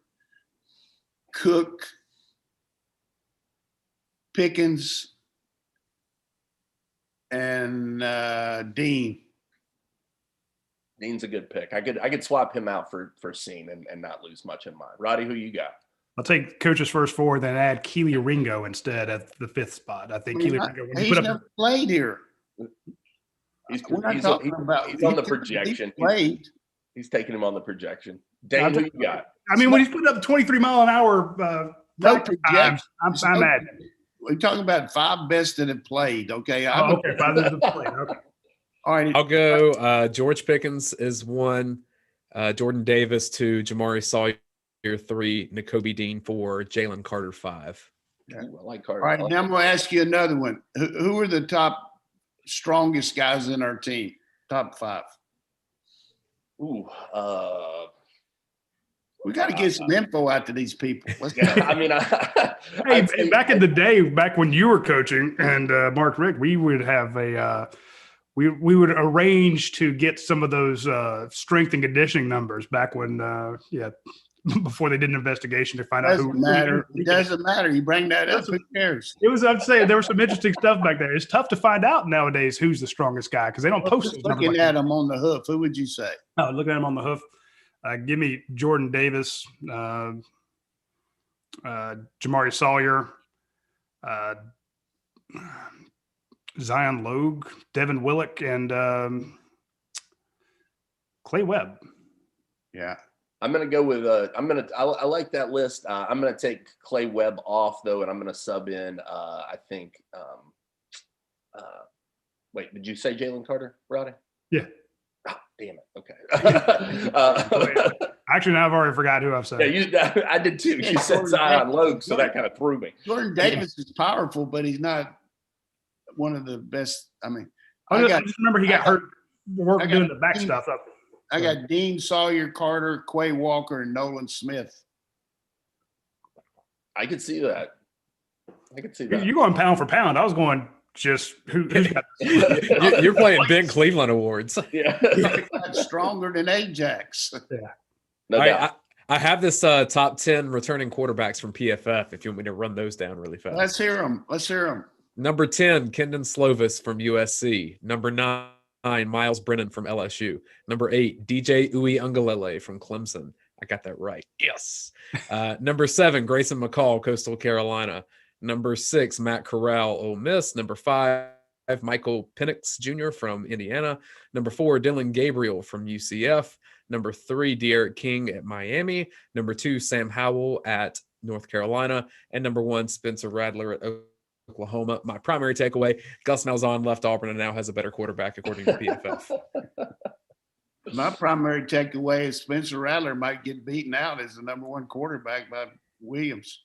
Cook, Pickens, and Dean. Dean's a good pick. I could swap him out for Seen and not lose much in mine. Roddy, who you got? I'll take coach's first 4, then add Keely Ringo instead at the 5th spot. I think Keely Ringo. He's never played here. He's on the projection. He's taking him on the projection. Dane, who you got? I mean, when he's putting up 23 mile an hour times, I'm mad. We're talking about 5 best that have played. Okay. 5 that have played. Okay. All right. I'll go. George Pickens is 1. Jordan Davis 2. Jamari Sawyer 3. Nakobe Dean 4. Jalen Carter 5. Yeah. I like Carter. All right. Now I'm going to ask you another one. Who are the top strongest guys in our team? Top 5. Ooh. We got to get some info out to these people. Let's go. I mean, back in the day, back when you were coaching and Mark Rick, we would have we would arrange to get some of those strength and conditioning numbers back when before they did an investigation to find out who. It doesn't matter. You bring that up, who cares? I'm saying there was some interesting stuff back there. It's tough to find out nowadays who's the strongest guy because they don't post those numbers. Looking at him on the hoof, who would you say? Oh, looking at him on the hoof. Give me Jordan Davis, Jamari Sawyer, Zion Logue, Devin Willock, and Clay Webb. Yeah. I'm going to go with I like that list. I'm going to take Clay Webb off though. And I'm going to sub in, I think, wait, did you say Jalen Carter, Roddy? Yeah. Oh, damn it. Okay. Actually, now I've already forgot who I've said. Yeah, I did too. You said Zion Logue, so that kind of threw me. Jordan Davis is powerful, but he's not one of the best. I mean, I just remember he got hurt doing the back stuff up. I got Dean, Sawyer, Carter, Quay Walker, and Nolan Smith. I could see that. You're going pound for pound. I was going just who's got You're playing Ben Cleveland awards. Yeah. Stronger than Ajax. Yeah. No doubt. I have this top 10 returning quarterbacks from PFF if you want me to run those down really fast. Let's hear them. Number 10, Kendon Slovis from USC. Number 9, Miles Brennan from LSU. Number 8, DJ Uiagalelei from Clemson. I got that right. Yes. Number 7, Grayson McCall, Coastal Carolina. Number 6, Matt Corral, Ole Miss. Number 5, Michael Penix Jr. from Indiana. Number 4, Dylan Gabriel from UCF. Number 3, De'Aaron King at Miami. Number 2, Sam Howell at North Carolina. And number 1, Spencer Rattler at Oklahoma. My primary takeaway, Gus Malzahn left Auburn and now has a better quarterback according to PFF. My primary takeaway is Spencer Rattler might get beaten out as the number 1 quarterback by Williams.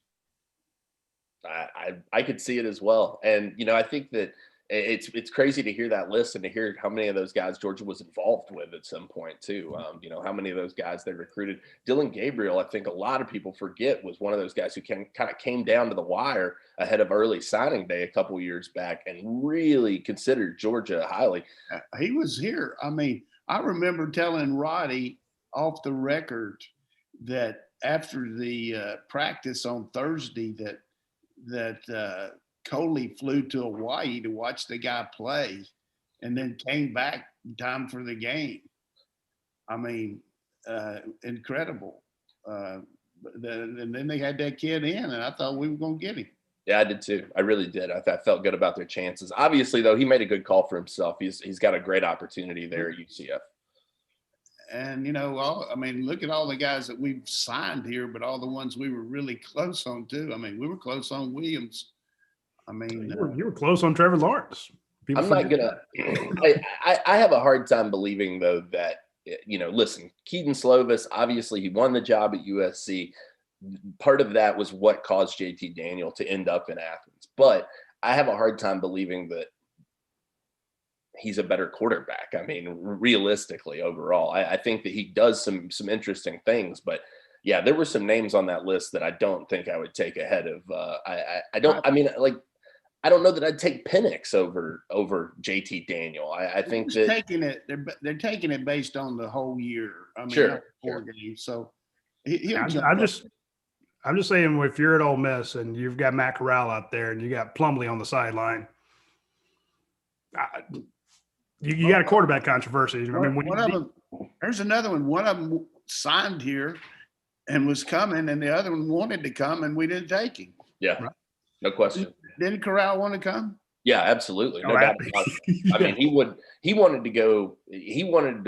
I could see it as well. And, I think that it's crazy to hear that list and to hear how many of those guys Georgia was involved with at some point too. How many of those guys they recruited. Dylan Gabriel, I think a lot of people forget, was one of those guys who kind of came down to the wire ahead of early signing day a couple years back and really considered Georgia highly. He was here. I mean, I remember telling Roddy off the record that after the practice on Thursday that Coley flew to Hawaii to watch the guy play and then came back in time for the game. I mean, incredible. And then they had that kid in, and I thought we were going to get him. Yeah, I did too. I really did. I felt good about their chances. Obviously, though, he made a good call for himself. He's got a great opportunity there at UCF. And, look at all the guys that we've signed here, but all the ones we were really close on too. I mean, we were close on Williams. I mean, you were close on Trevor Lawrence. I'm not gonna. I have a hard time believing though that listen, Keaton Slovis, obviously he won the job at USC. Part of that was what caused JT Daniel to end up in Athens, but I have a hard time believing that he's a better quarterback. I mean, realistically, overall, I think that he does some interesting things, but yeah, there were some names on that list that I don't think I would take ahead of. I don't know that I'd take Penix over JT Daniel. I think that they're taking it based on the whole year. I mean, sure. games. So I'm just saying, if you're at Ole Miss and you've got Matt Corral out there and you got Plumlee on the sideline, you got a quarterback controversy. I mean, there's another one. One of them signed here and was coming, and the other one wanted to come, and we didn't take him. Yeah, right. No question. Didn't Corral want to come? Yeah, absolutely. No doubt about it. I mean, he wanted to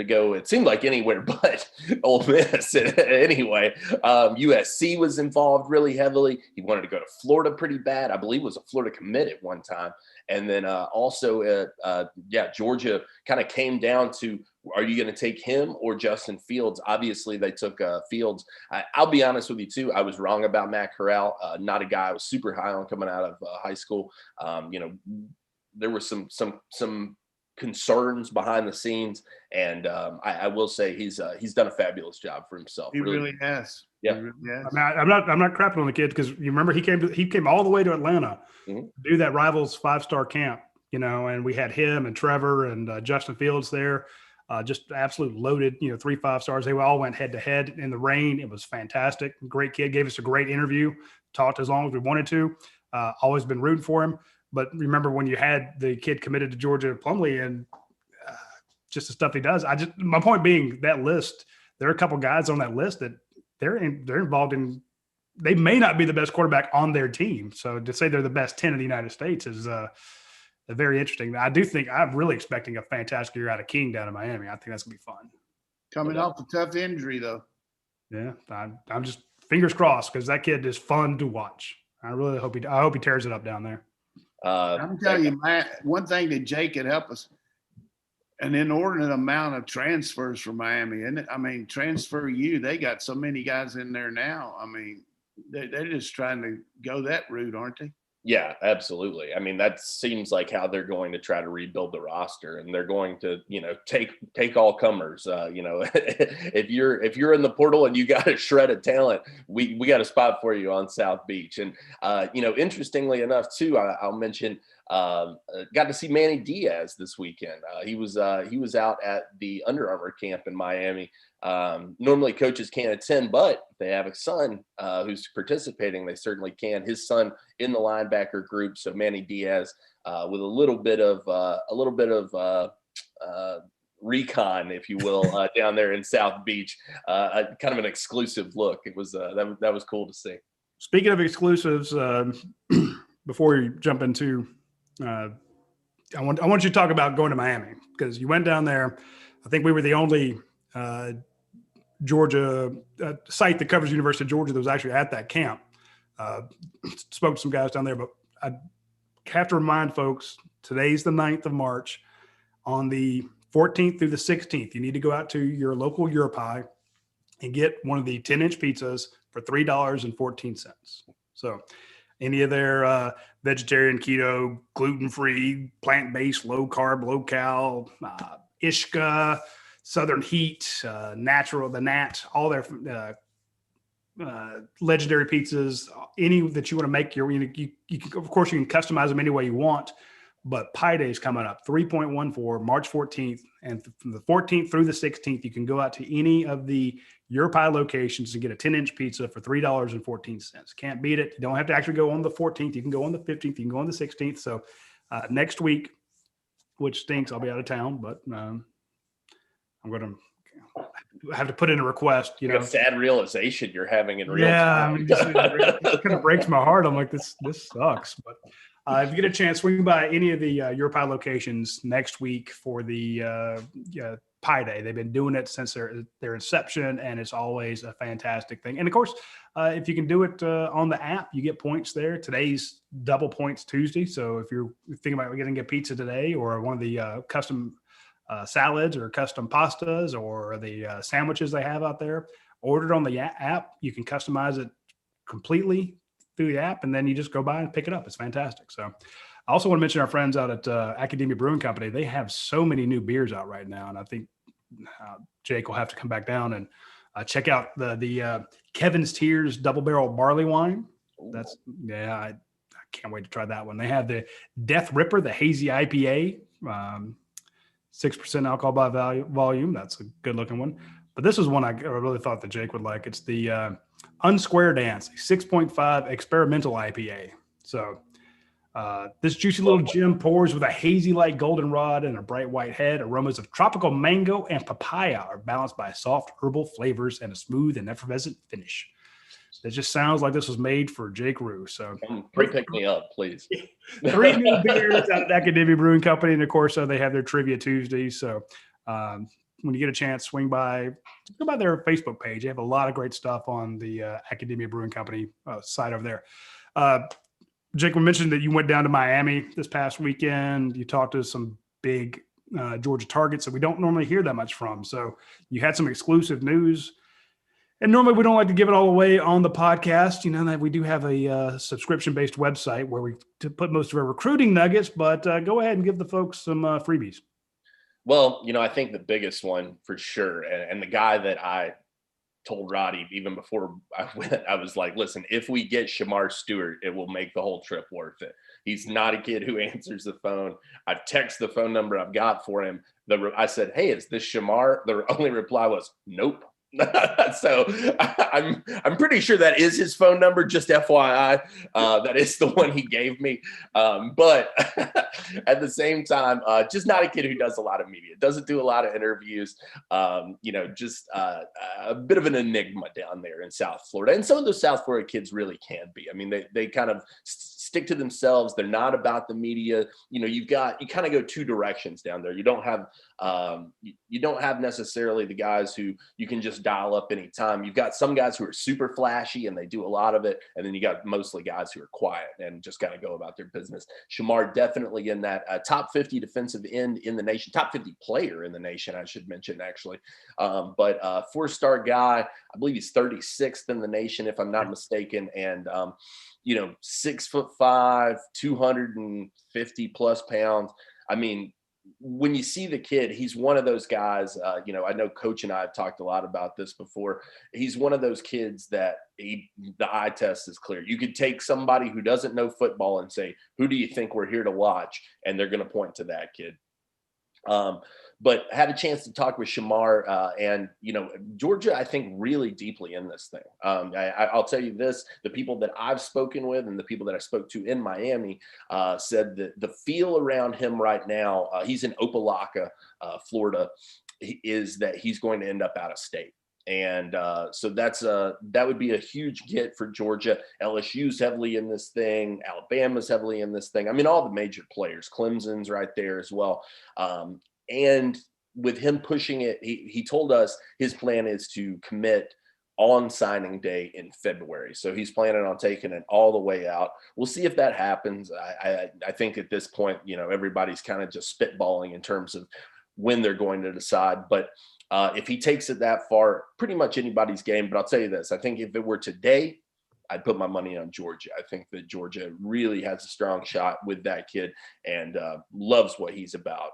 go, it seemed like anywhere but Ole Miss anyway. USC was involved really heavily. He wanted to go to Florida pretty bad. I believe it was a Florida commit at one time. And then also, Georgia kind of came down to, are you going to take him or Justin Fields? Obviously, they took Fields. I'll be honest with you, too. I was wrong about Matt Corral. Not a guy I was super high on coming out of high school. There were some concerns behind the scenes, and I will say he's done a fabulous job for himself. He really has. Yeah. Really has. I'm not crapping on the kid, because you remember he came all the way to Atlanta to do that Rivals 5-star camp, and we had him and Trevor and Justin Fields there. Just absolute loaded, 3 5-stars. They all went head to head in the rain. It was fantastic. Great kid. Gave us a great interview. Talked as long as we wanted to. Always been rooting for him. But remember when you had the kid committed to Georgia, Plumlee, and just the stuff he does. My point being, that list, there are a couple guys on that list that they're involved in. They may not be the best quarterback on their team. So to say they're the best 10 in the United States is very interesting. I do think I'm really expecting a fantastic year out of King down in Miami. I think that's gonna be fun. Coming off a tough injury, though. Yeah, I'm just fingers crossed, because that kid is fun to watch. I really hope he tears it up down there. I'm telling you, Matt, one thing that Jake could help us, an inordinate amount of transfers from Miami. And I mean, Transfer U, they got so many guys in there now. I mean, they're just trying to go that route, aren't they? Yeah, absolutely. I mean, that seems like how they're going to try to rebuild the roster, and they're going to, take all comers. If you're in the portal and you got a shred of talent, we got a spot for you on South Beach. And interestingly enough, too, I'll mention, got to see Manny Diaz this weekend. He was out at the Under Armour camp in Miami. Normally coaches can't attend, but they have a son who's participating. They certainly can. His son in the linebacker group. So Manny Diaz with a little bit of recon, if you will, down there in South Beach. Kind of an exclusive look. It was that was cool to see. Speaking of exclusives, before you jump into, I want you to talk about going to Miami, because you went down there. I think we were the only Georgia site that covers University of Georgia that was actually at that camp. Spoke to some guys down there, but I have to remind folks, today's the 9th of March. On the 14th through the 16th, you need to go out to your local UGA and get one of the 10-inch pizzas for $3.14. So any of their vegetarian, keto, gluten-free, plant-based, low-carb, low-cal, Ishka, Southern Heat, Natural, the Nat, all their legendary pizzas, any that you want to make. You can, of course, you can customize them any way you want. But Pi Day is coming up, 3.14, March 14th. And from the 14th through the 16th, you can go out to any of the Your Pie locations and get a 10-inch pizza for $3.14. Can't beat it. You don't have to actually go on the 14th. You can go on the 15th. You can go on the 16th. So next week, which stinks, I'll be out of town, but I'm going to have to put in a request. You know, a sad realization you're having in real yeah, time. I mean, it kind of breaks my heart. I'm like, this sucks. But if you get a chance, swing by any of the Europie locations next week for the Pi Day. They've been doing it since their inception, and it's always a fantastic thing. And of course, if you can do it on the app, you get points there. Today's double points Tuesday, so if you're thinking about getting a pizza today or one of the custom salads or custom pastas or the sandwiches they have out there, order it on the app. You can customize it completely through the app, and then you just go by and pick it up. It's fantastic. So I also want to mention our friends out at Academia Brewing Company. They have so many new beers out right now, and I think Jake will have to come back down and check out the Kevin's Tears Double Barrel Barley Wine. I can't wait to try that one. They have the Death Ripper, the Hazy IPA, 6% alcohol by volume. That's a good looking one. But this is one I really thought that Jake would like. It's the Unsquare Dance, 6.5 experimental IPA. So this juicy little gem pours with a hazy light goldenrod and a bright white head. Aromas of tropical mango and papaya are balanced by soft herbal flavors and a smooth and effervescent finish. It just sounds like this was made for Jake Rue. So pick me up, please. 3 new beers out at Academia Brewing Company. And of course, they have their Trivia Tuesdays. So when you get a chance, swing by, go by their Facebook page. They have a lot of great stuff on the Academia Brewing Company site over there. Jake, we mentioned that you went down to Miami this past weekend. You talked to some big Georgia targets that we don't normally hear that much from. So you had some exclusive news. And normally we don't like to give it all away on the podcast. You know that we do have a subscription-based website where we put most of our recruiting nuggets, but go ahead and give the folks some freebies. Well, I think the biggest one for sure, and the guy that I told Roddy even before I went, I was like, listen, if we get Shamar Stewart, it will make the whole trip worth it. He's not a kid who answers the phone. I've texted the phone number I've got for him. I said, hey, is this Shamar? The only reply was, nope. So I'm pretty sure that is his phone number, just FYI. That is the one he gave me. But at the same time, just not a kid who does a lot of media, doesn't do a lot of interviews, just a bit of an enigma down there in South Florida. And some of those South Florida kids really can be. I mean, they kind of stick to themselves. They're not about the media. You kind of go two directions down there. You don't have necessarily the guys who you can just dial up anytime. You've got some guys who are super flashy and they do a lot of it. And then you got mostly guys who are quiet and just kind of go about their business. Shamar definitely in that top 50 defensive end in the nation, top 50 player in the nation, I should mention actually. But 4-star guy, I believe he's 36th in the nation, if I'm not mistaken. And, 6'5", 250 plus pounds. I mean, when you see the kid, he's one of those guys, I know Coach and I have talked a lot about this before. He's one of those kids that the eye test is clear. You could take somebody who doesn't know football and say, who do you think we're here to watch? And they're going to point to that kid. But had a chance to talk with Shamar and, Georgia, I think really deeply in this thing. I'll tell you this, the people that I've spoken with and the people that I spoke to in Miami said that the feel around him right now, he's in Opelika, Florida, is that he's going to end up out of state. And so that would be a huge get for Georgia. LSU's heavily in this thing. Alabama's heavily in this thing. I mean, all the major players. Clemson's right there as well. And with him pushing it, he told us his plan is to commit on signing day in February. So he's planning on taking it all the way out. We'll see if that happens. I think at this point, everybody's kind of just spitballing in terms of when they're going to decide. But if he takes it that far, pretty much anybody's game. But I'll tell you this, I think if it were today, I'd put my money on Georgia. I think that Georgia really has a strong shot with that kid and loves what he's about.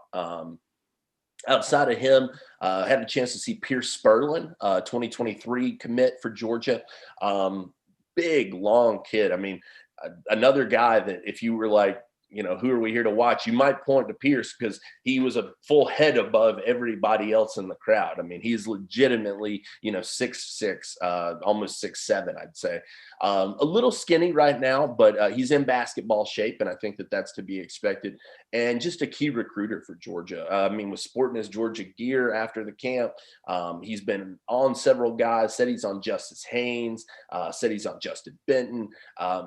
Outside of him, had a chance to see Pierce Spurlin, 2023 commit for Georgia. Big, long kid. I mean, another guy that if you were like, who are we here to watch? You might point to Pierce because he was a full head above everybody else in the crowd. I mean, he's legitimately, 6'6", almost 6'7", I'd say. A little skinny right now, but he's in basketball shape, and I think that that's to be expected. And just a key recruiter for Georgia. I mean, was sporting his Georgia gear after the camp. He's been on several guys, said he's on Justice Haynes, said he's on Justin Benton.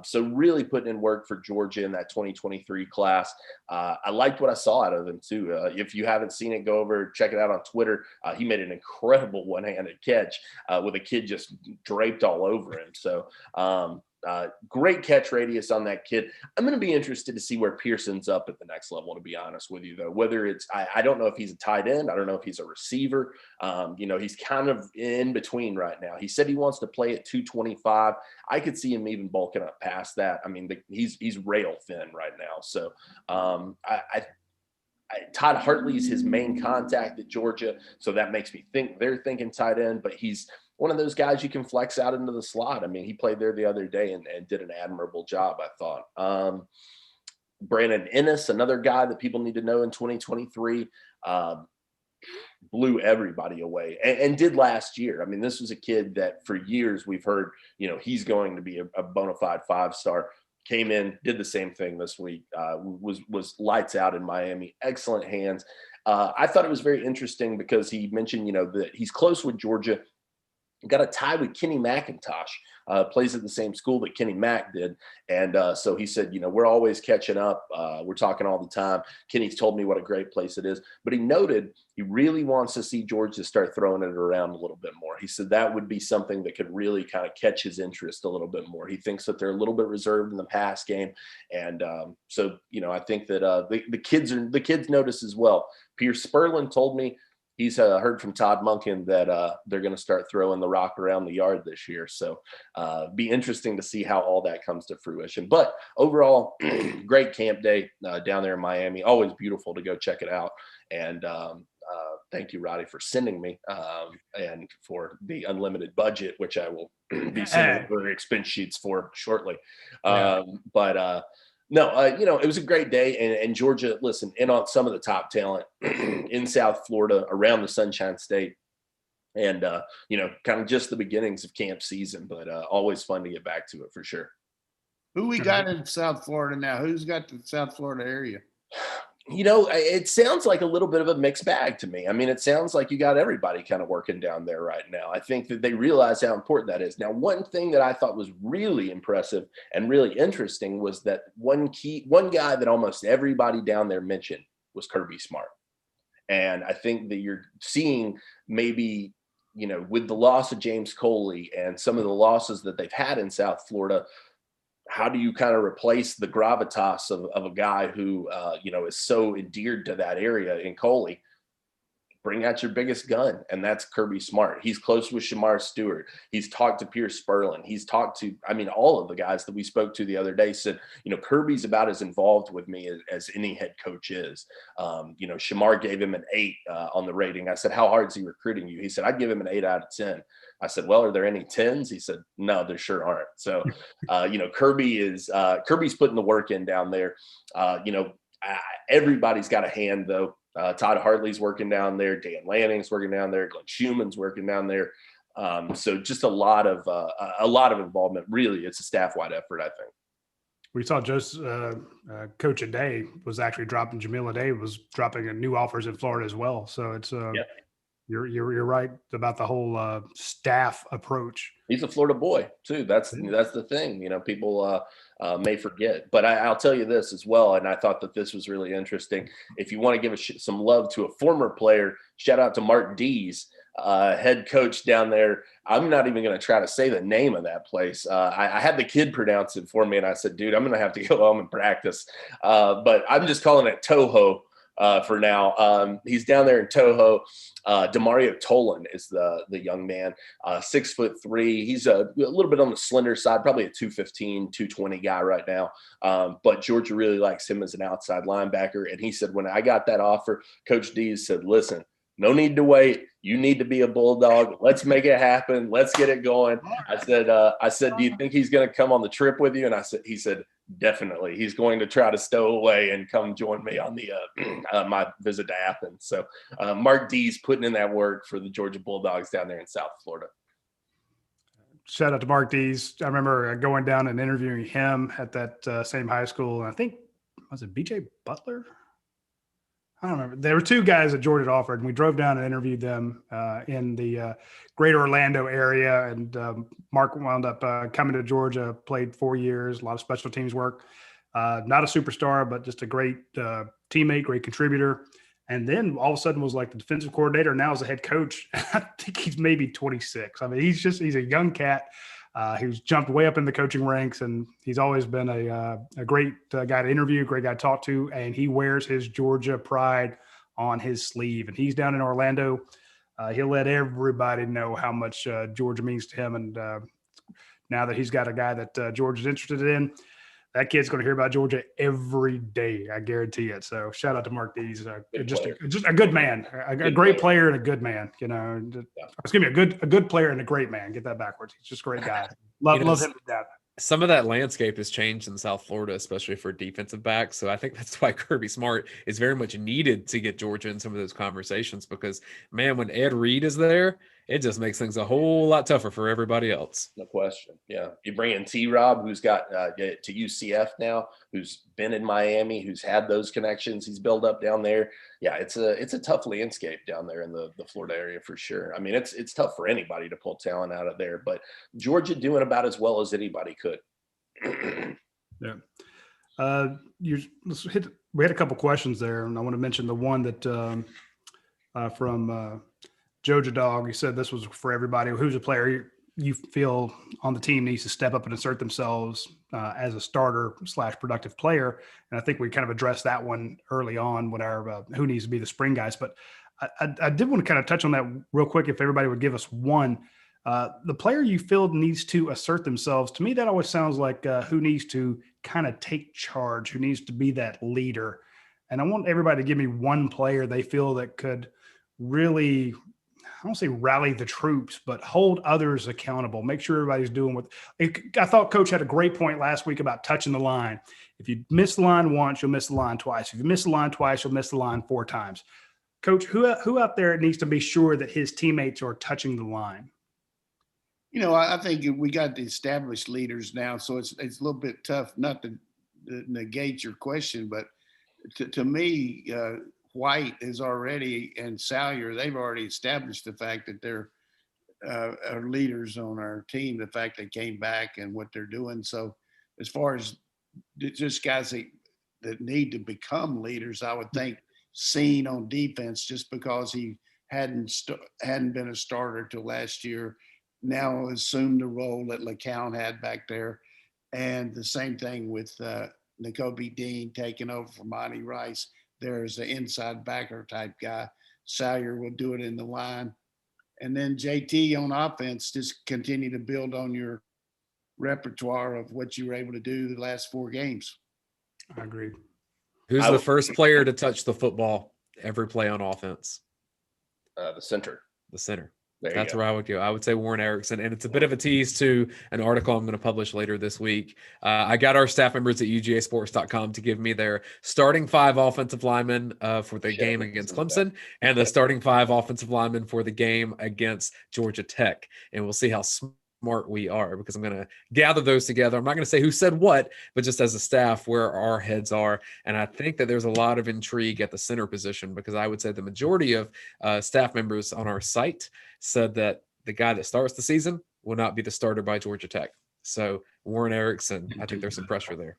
So really putting in work for Georgia in that 2023 class. I liked what I saw out of him too. If you haven't seen it, go over, check it out on Twitter. He made an incredible one-handed catch with a kid just draped all over him. So great catch radius on that kid. I'm going to be interested to see where Pearson's up at the next level, to be honest with you, though. Whether it's, I don't know if he's a tight end. I don't know if he's a receiver. He's kind of in between right now. He said he wants to play at 225. I could see him even bulking up past that. I mean, he's rail thin right now. So Todd Hartley's his main contact at Georgia. So that makes me think they're thinking tight end, but he's one of those guys you can flex out into the slot. I mean, he played there the other day and did an admirable job, I thought. Brandon Ennis, another guy that people need to know in 2023, blew everybody away and did last year. I mean, this was a kid that for years we've heard, he's going to be a bona fide 5-star. Came in, did the same thing this week, was lights out in Miami, excellent hands. I thought it was very interesting because he mentioned, that he's close with Georgia. Got a tie with Kenny McIntosh, plays at the same school that Kenny Mack did. And so he said, we're always catching up. We're talking all the time. Kenny's told me what a great place it is. But he noted he really wants to see Georgia start throwing it around a little bit more. He said that would be something that could really kind of catch his interest a little bit more. He thinks that they're a little bit reserved in the pass game. And so, I think that the kids notice as well. Pierce Spurlin told me, he's heard from Todd Monken that they're going to start throwing the rock around the yard this year. So be interesting to see how all that comes to fruition. But overall, great camp day down there in Miami. Always beautiful to go check it out. And thank you, Roddy, for sending me and for the unlimited budget, which I will be sending the expense sheets for shortly. Yeah. No, it was a great day. And Georgia, listen, in on some of the top talent in South Florida, around the Sunshine State. And, kind of just the beginnings of camp season, but always fun to get back to it for sure. Who we got in South Florida now? Who's got the South Florida area? It sounds like a little bit of a mixed bag to me. I mean, it sounds like you got everybody kind of working down there right now. I think that they realize how important that is. Now, one thing that I thought was really impressive and really interesting was that one guy that almost everybody down there mentioned was Kirby Smart. And I think that you're seeing maybe, with the loss of James Coley and some of the losses that they've had in South Florida, how do you kind of replace the gravitas of a guy who, is so endeared to that area in Coley? Bring out your biggest gun, and that's Kirby Smart. He's close with Shamar Stewart. He's talked to Pierce Spurlin. He's talked to, all of the guys that we spoke to the other day said, Kirby's about as involved with me as any head coach is. Shamar gave him an 8 on the rating. I said, how hard is he recruiting you? He said, I'd give him an 8 out of 10. I said, well, are there any 10s? He said, no, there sure aren't. So, Kirby's putting the work in down there. Everybody's got a hand though. Todd Hartley's working down there. Dan Lanning's working down there. Glenn Schumann's working down there. So just a lot of involvement. Really, it's a staff-wide effort, I think. We saw just Coach Aday was actually dropping. Jamil Aday was dropping new offers in Florida as well. So it's You're right about the whole staff approach. He's a Florida boy too. That's the thing. People may forget, but I'll tell you this as well. And I thought that this was really interesting. If you want to give some love to a former player, shout out to Mark Dees, head coach down there. I'm not even going to try to say the name of that place. I had the kid pronounce it for me, and I said, dude, I'm going to have to go home and practice. But I'm just calling it Toho. For now. He's down there in Toho. Demario Tolan is the young man, 6'3". He's a little bit on the slender side, probably a 215, 220 guy right now. But Georgia really likes him as an outside linebacker. And he said, when I got that offer, Coach Dees said, listen, No need to wait. You need to be a Bulldog. Let's make it happen. Let's get it going. I said, do you think he's going to come on the trip with you? And he said, definitely. He's going to try to stow away and come join me on the my visit to Athens. So Mark D's putting in that work for the Georgia Bulldogs down there in South Florida. Shout out to Mark D's. I remember going down and interviewing him at that same high school. And I think, was it BJ Butler? I don't remember. There were two guys that Georgia had offered, and we drove down and interviewed them in the greater Orlando area. And Mark wound up coming to Georgia, played 4 years, a lot of special teams work. Not a superstar, but just a great teammate, great contributor. And then all of a sudden was like the defensive coordinator. Now as a head coach. I think he's maybe 26. I mean, he's a young cat. He's jumped way up in the coaching ranks, and he's always been a great guy to interview, great guy to talk to, and he wears his Georgia pride on his sleeve. And he's down in Orlando. He'll let everybody know how much Georgia means to him. And now that he's got a guy that Georgia's interested in, that kid's going to hear about Georgia every day. I guarantee it. So shout out to Mark D. He's just a good man, a great player and a good man. You know, excuse me, a good player and a great man. Get that backwards. He's just a great guy. Love him to death. Some of that landscape has changed in South Florida, especially for defensive backs. So I think that's why Kirby Smart is very much needed to get Georgia in some of those conversations, because, man, when Ed Reed is there, it just makes things a whole lot tougher for everybody else. No question. Yeah. You bring in T-Rob, who's got to UCF now, who's been in Miami, who's had those connections. He's built up down there. Yeah, it's a tough landscape down there in the Florida area for sure. I mean, it's tough for anybody to pull talent out of there, but Georgia doing about as well as anybody could. Yeah. We had a couple questions there, and I want to mention the one that from Georgia Dog. He said this was for everybody. Who's a player you feel on the team needs to step up and assert themselves as a starter / productive player? And I think we kind of addressed that one early on when our who needs to be the spring guys. But I did want to kind of touch on that real quick. If everybody would give us one, the player you feel needs to assert themselves. To me, that always sounds like who needs to kind of take charge, who needs to be that leader. And I want everybody to give me one player they feel that could really, I don't say rally the troops, but hold others accountable. Make sure everybody's doing what I thought Coach had a great point last week about touching the line. If you miss the line once, you'll miss the line twice. If you miss the line twice, you'll miss the line 4 times. Coach, who out there needs to be sure that his teammates are touching the line? You know, I think we got the established leaders now, so it's a little bit tough not to negate your question, but to me, White is already, and Salyer, they've already established the fact that they're are leaders on our team, the fact they came back and what they're doing. So as far as just guys that need to become leaders, I would think Seen on defense, just because he hadn't been a starter till last year, now assumed the role that LeCounte had back there. And the same thing with N'Kobe Dean taking over for Monty Rice. There's an inside backer type guy. Salyer will do it in the line. And then JT on offense, just continue to build on your repertoire of what you were able to do the last 4 games. I agree. Who's the first player to touch the football every play on offense? The center. The center. That's where I would go. I would say Warren Erickson. And it's a bit of a tease to an article I'm going to publish later this week. I got our staff members at UGASports.com to give me their starting 5 offensive linemen for the game against Clemson and the starting 5 offensive linemen for the game against Georgia Tech. And we'll see how smart we are, because I'm going to gather those together. I'm not going to say who said what, but just as a staff, where our heads are. And I think that there's a lot of intrigue at the center position, because I would say the majority of staff members on our site said that the guy that starts the season will not be the starter by Georgia Tech. So Warren Erickson, I think there's some pressure there.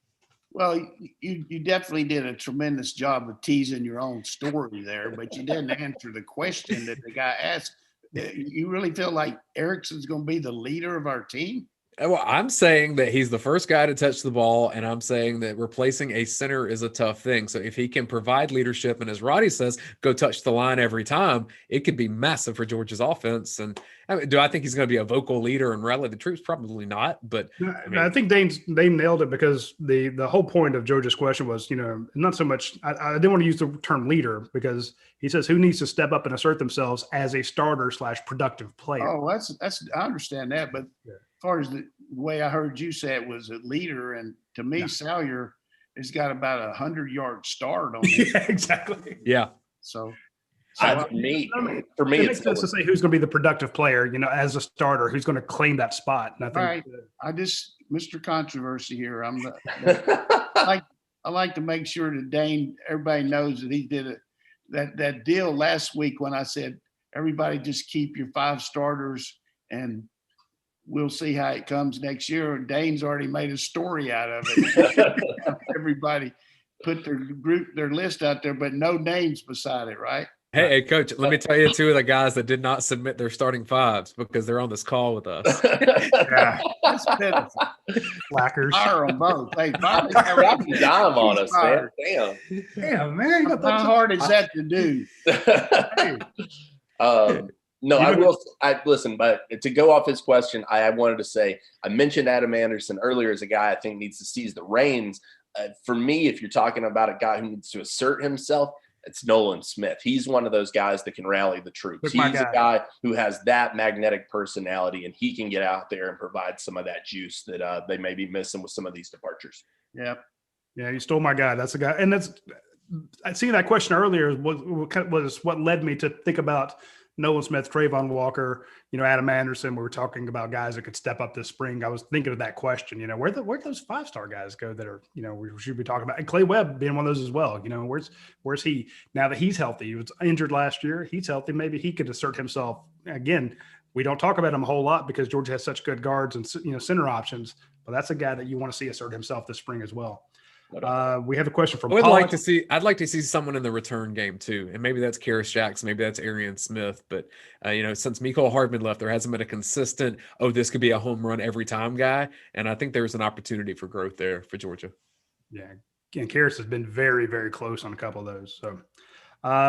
Well, you definitely did a tremendous job of teasing your own story there, but you didn't answer the question that the guy asked. You really feel like Erickson's going to be the leader of our team? Well, I'm saying that he's the first guy to touch the ball, and I'm saying that replacing a center is a tough thing. So if he can provide leadership, and as Roddy says, go touch the line every time, it could be massive for Georgia's offense. And I mean, do I think he's going to be a vocal leader and rally the troops? Probably not. But I think Dane nailed it, because the whole point of Georgia's question was, not so much. I didn't want to use the term leader, because he says who needs to step up and assert themselves as a starter / productive player. Oh, that's I understand that, but as far as the way I heard you say it was a leader, and to me, Salyer has got about 100-yard start on it. Yeah, exactly. Yeah. So for me, it makes sense to say who's going to be the productive player, as a starter, who's going to claim that spot. And I think, Mr. Controversy here. I like to make sure that Dane, everybody knows that he did that deal last week when I said, everybody just keep your 5 starters and we'll see how it comes next year. Dane's already made a story out of it. Everybody put their list out there, but no names beside it, right? Hey, Coach, let me tell you 2 of the guys that did not submit their starting 5s because they're on this call with us. Yeah, that's pitiful. Slackers. Fire them both. Hey, drop the dime on us, man. Damn, man. How hard is that to do? No, I listen, but to go off his question, I wanted to say, I mentioned Adam Anderson earlier as a guy I think needs to seize the reins. For me, if you're talking about a guy who needs to assert himself, it's Nolan Smith. He's one of those guys that can rally the troops. He's a guy who has that magnetic personality, and he can get out there and provide some of that juice that they may be missing with some of these departures. Yeah. Yeah, you stole my guy. That's a guy. And I seen that question earlier was what led me to think about Nolan Smith, Trayvon Walker, Adam Anderson. We were talking about guys that could step up this spring. I was thinking of that question, where'd those 5-star guys go that are, we should be talking about, and Clay Webb being one of those as well. Where's he now that he's healthy? He was injured last year. He's healthy. Maybe he could assert himself again. We don't talk about him a whole lot because Georgia has such good guards and, center options, but that's a guy that you want to see assert himself this spring as well. We have a question from I'd like to see someone in the return game too. And maybe that's Karis Jackson, maybe that's Arian Smith. But since Mecole Hardman left, there hasn't been a consistent, this could be a home run every time guy. And I think there's an opportunity for growth there for Georgia. Yeah. And Karis has been very, very close on a couple of those. So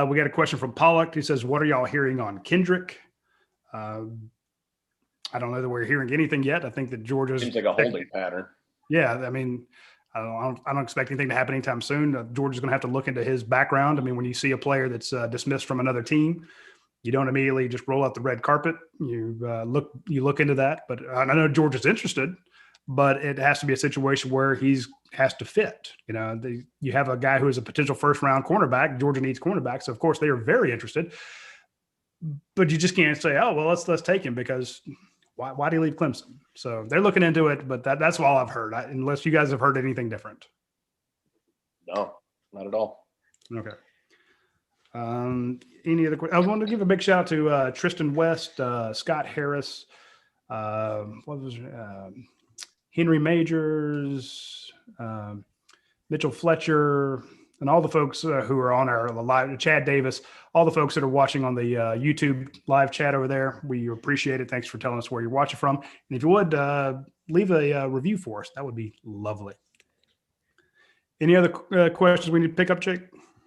we got a question from Pollock. He says, what are y'all hearing on Kendrick? I don't know that we're hearing anything yet. I think that Georgia's seems like a holding pattern. Yeah. I mean, I don't expect anything to happen anytime soon. Georgia's going to have to look into his background. I mean, when you see a player that's dismissed from another team, you don't immediately just roll out the red carpet. You look into that. But I know Georgia's interested, but it has to be a situation where has to fit. You have a guy who is a potential first-round cornerback. Georgia needs cornerbacks, so of course they are very interested. But you just can't say, "Oh, well, let's take him," because why do you leave Clemson? So they're looking into it, but that's all I've heard, unless you guys have heard anything different. No, not at all. Okay. Any other questions? I wanted to give a big shout out to Tristan West, Scott Harris, Henry Majors, Mitchell Fletcher, and all the folks who are on our live, Chad Davis, all the folks that are watching on the YouTube live chat over there. We appreciate it. Thanks for telling us where you're watching from. And if you would, leave a review for us. That would be lovely. Any other questions we need to pick up, Jake?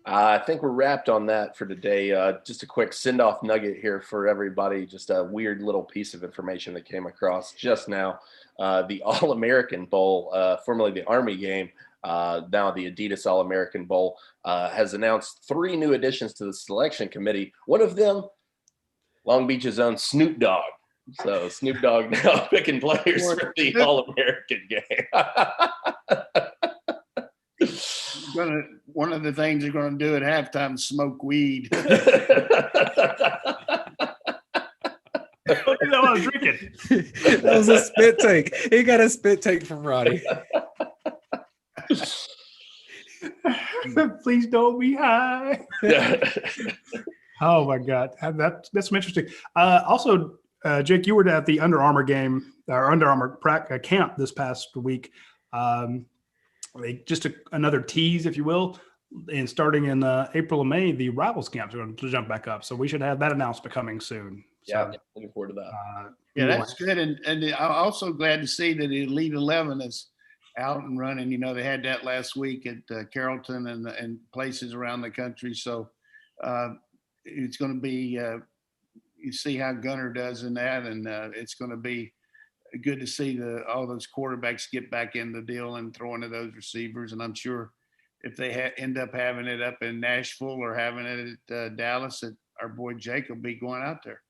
I think we're wrapped on that for today. Just a quick send-off nugget here for everybody. Just a weird little piece of information that came across just now. The All-American Bowl, formerly the Army game, now the Adidas All-American Bowl, has announced 3 new additions to the selection committee. One of them, Long Beach's own Snoop Dogg. So Snoop Dogg now picking players for the All-American game. One of the things they're going to do at halftime is smoke weed. What I was drinking? That was a spit take. He got a spit take from Roddy. Please don't be high. Oh my God, that's some interesting. Also, Jake, you were at the Under Armour game or Under Armour camp this past week. Just another tease, if you will. And starting in April and May, the Rivals camps are going to jump back up. So we should have that announcement coming soon. Yeah, So, looking forward to that. Yeah, we will- that's good. And I'm also glad to see that the Elite 11 is out and running. You know, they had that last week at Carrollton and places around the country. So it's going to be, you see how Gunner does in that. And it's going to be good to see all those quarterbacks get back in the deal and throwing to those receivers. And I'm sure if they end up having it up in Nashville or having it at Dallas, that our boy Jake will be going out there.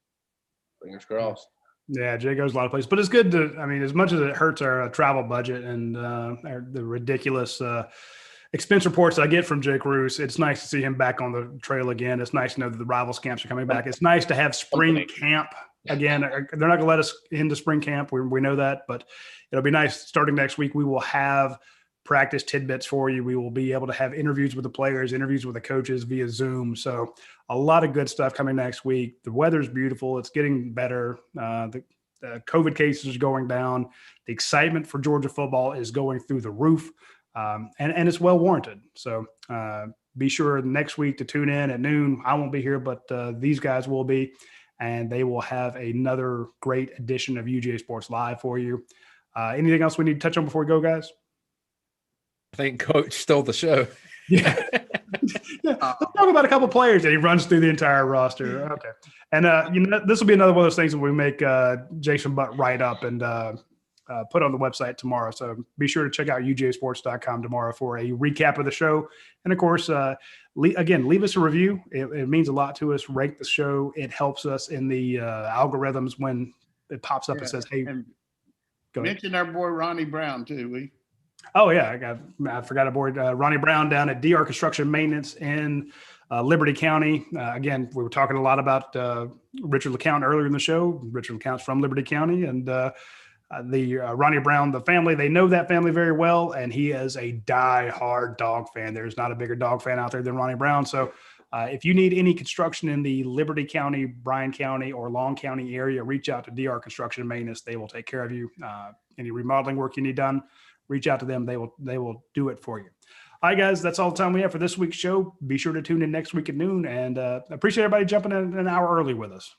Fingers crossed. Yeah, Jay goes a lot of places, but it's good to, I mean, as much as it hurts our travel budget and the ridiculous expense reports that I get from Jake Roos, it's nice to see him back on the trail again. It's nice to know that the rivals camps are coming back. It's nice to have spring camp again. They're not going to let us into spring camp. We know that, but it'll be nice starting next week. We will have practice tidbits for you. We will be able to have interviews with the players, interviews with the coaches via Zoom. So a lot of good stuff coming next week. The weather's beautiful. It's getting better. The COVID cases are going down. The excitement for Georgia football is going through the roof, and it's well warranted. So be sure next week to tune in at noon. I won't be here, but these guys will be, and they will have another great edition of UGA Sports Live for you. Anything else we need to touch on before we go, guys? I think Coach stole the show. Yeah. Let's talk about a couple players that he runs through the entire roster. Okay. And, this will be another one of those things that we make Jason Butt write up and put on the website tomorrow. So be sure to check out UGASports.com tomorrow for a recap of the show. And, of course, leave us a review. It means a lot to us. Rank the show. It helps us in the algorithms when it pops up and says, hey, go ahead. Mention our boy Ronnie Brown, too. Oh, yeah. I forgot about Ronnie Brown down at DR Construction Maintenance in Liberty County. Again, we were talking a lot about Richard LeCount earlier in the show. Richard LeCount's from Liberty County. And the Ronnie Brown, the family, they know that family very well. And he is a die-hard dog fan. There's not a bigger dog fan out there than Ronnie Brown. So if you need any construction in the Liberty County, Bryan County, or Long County area, reach out to DR Construction Maintenance. They will take care of you. Any remodeling work you need done, reach out to them. They will do it for you. All right, guys, that's all the time we have for this week's show. Be sure to tune in next week at noon, and appreciate everybody jumping in an hour early with us.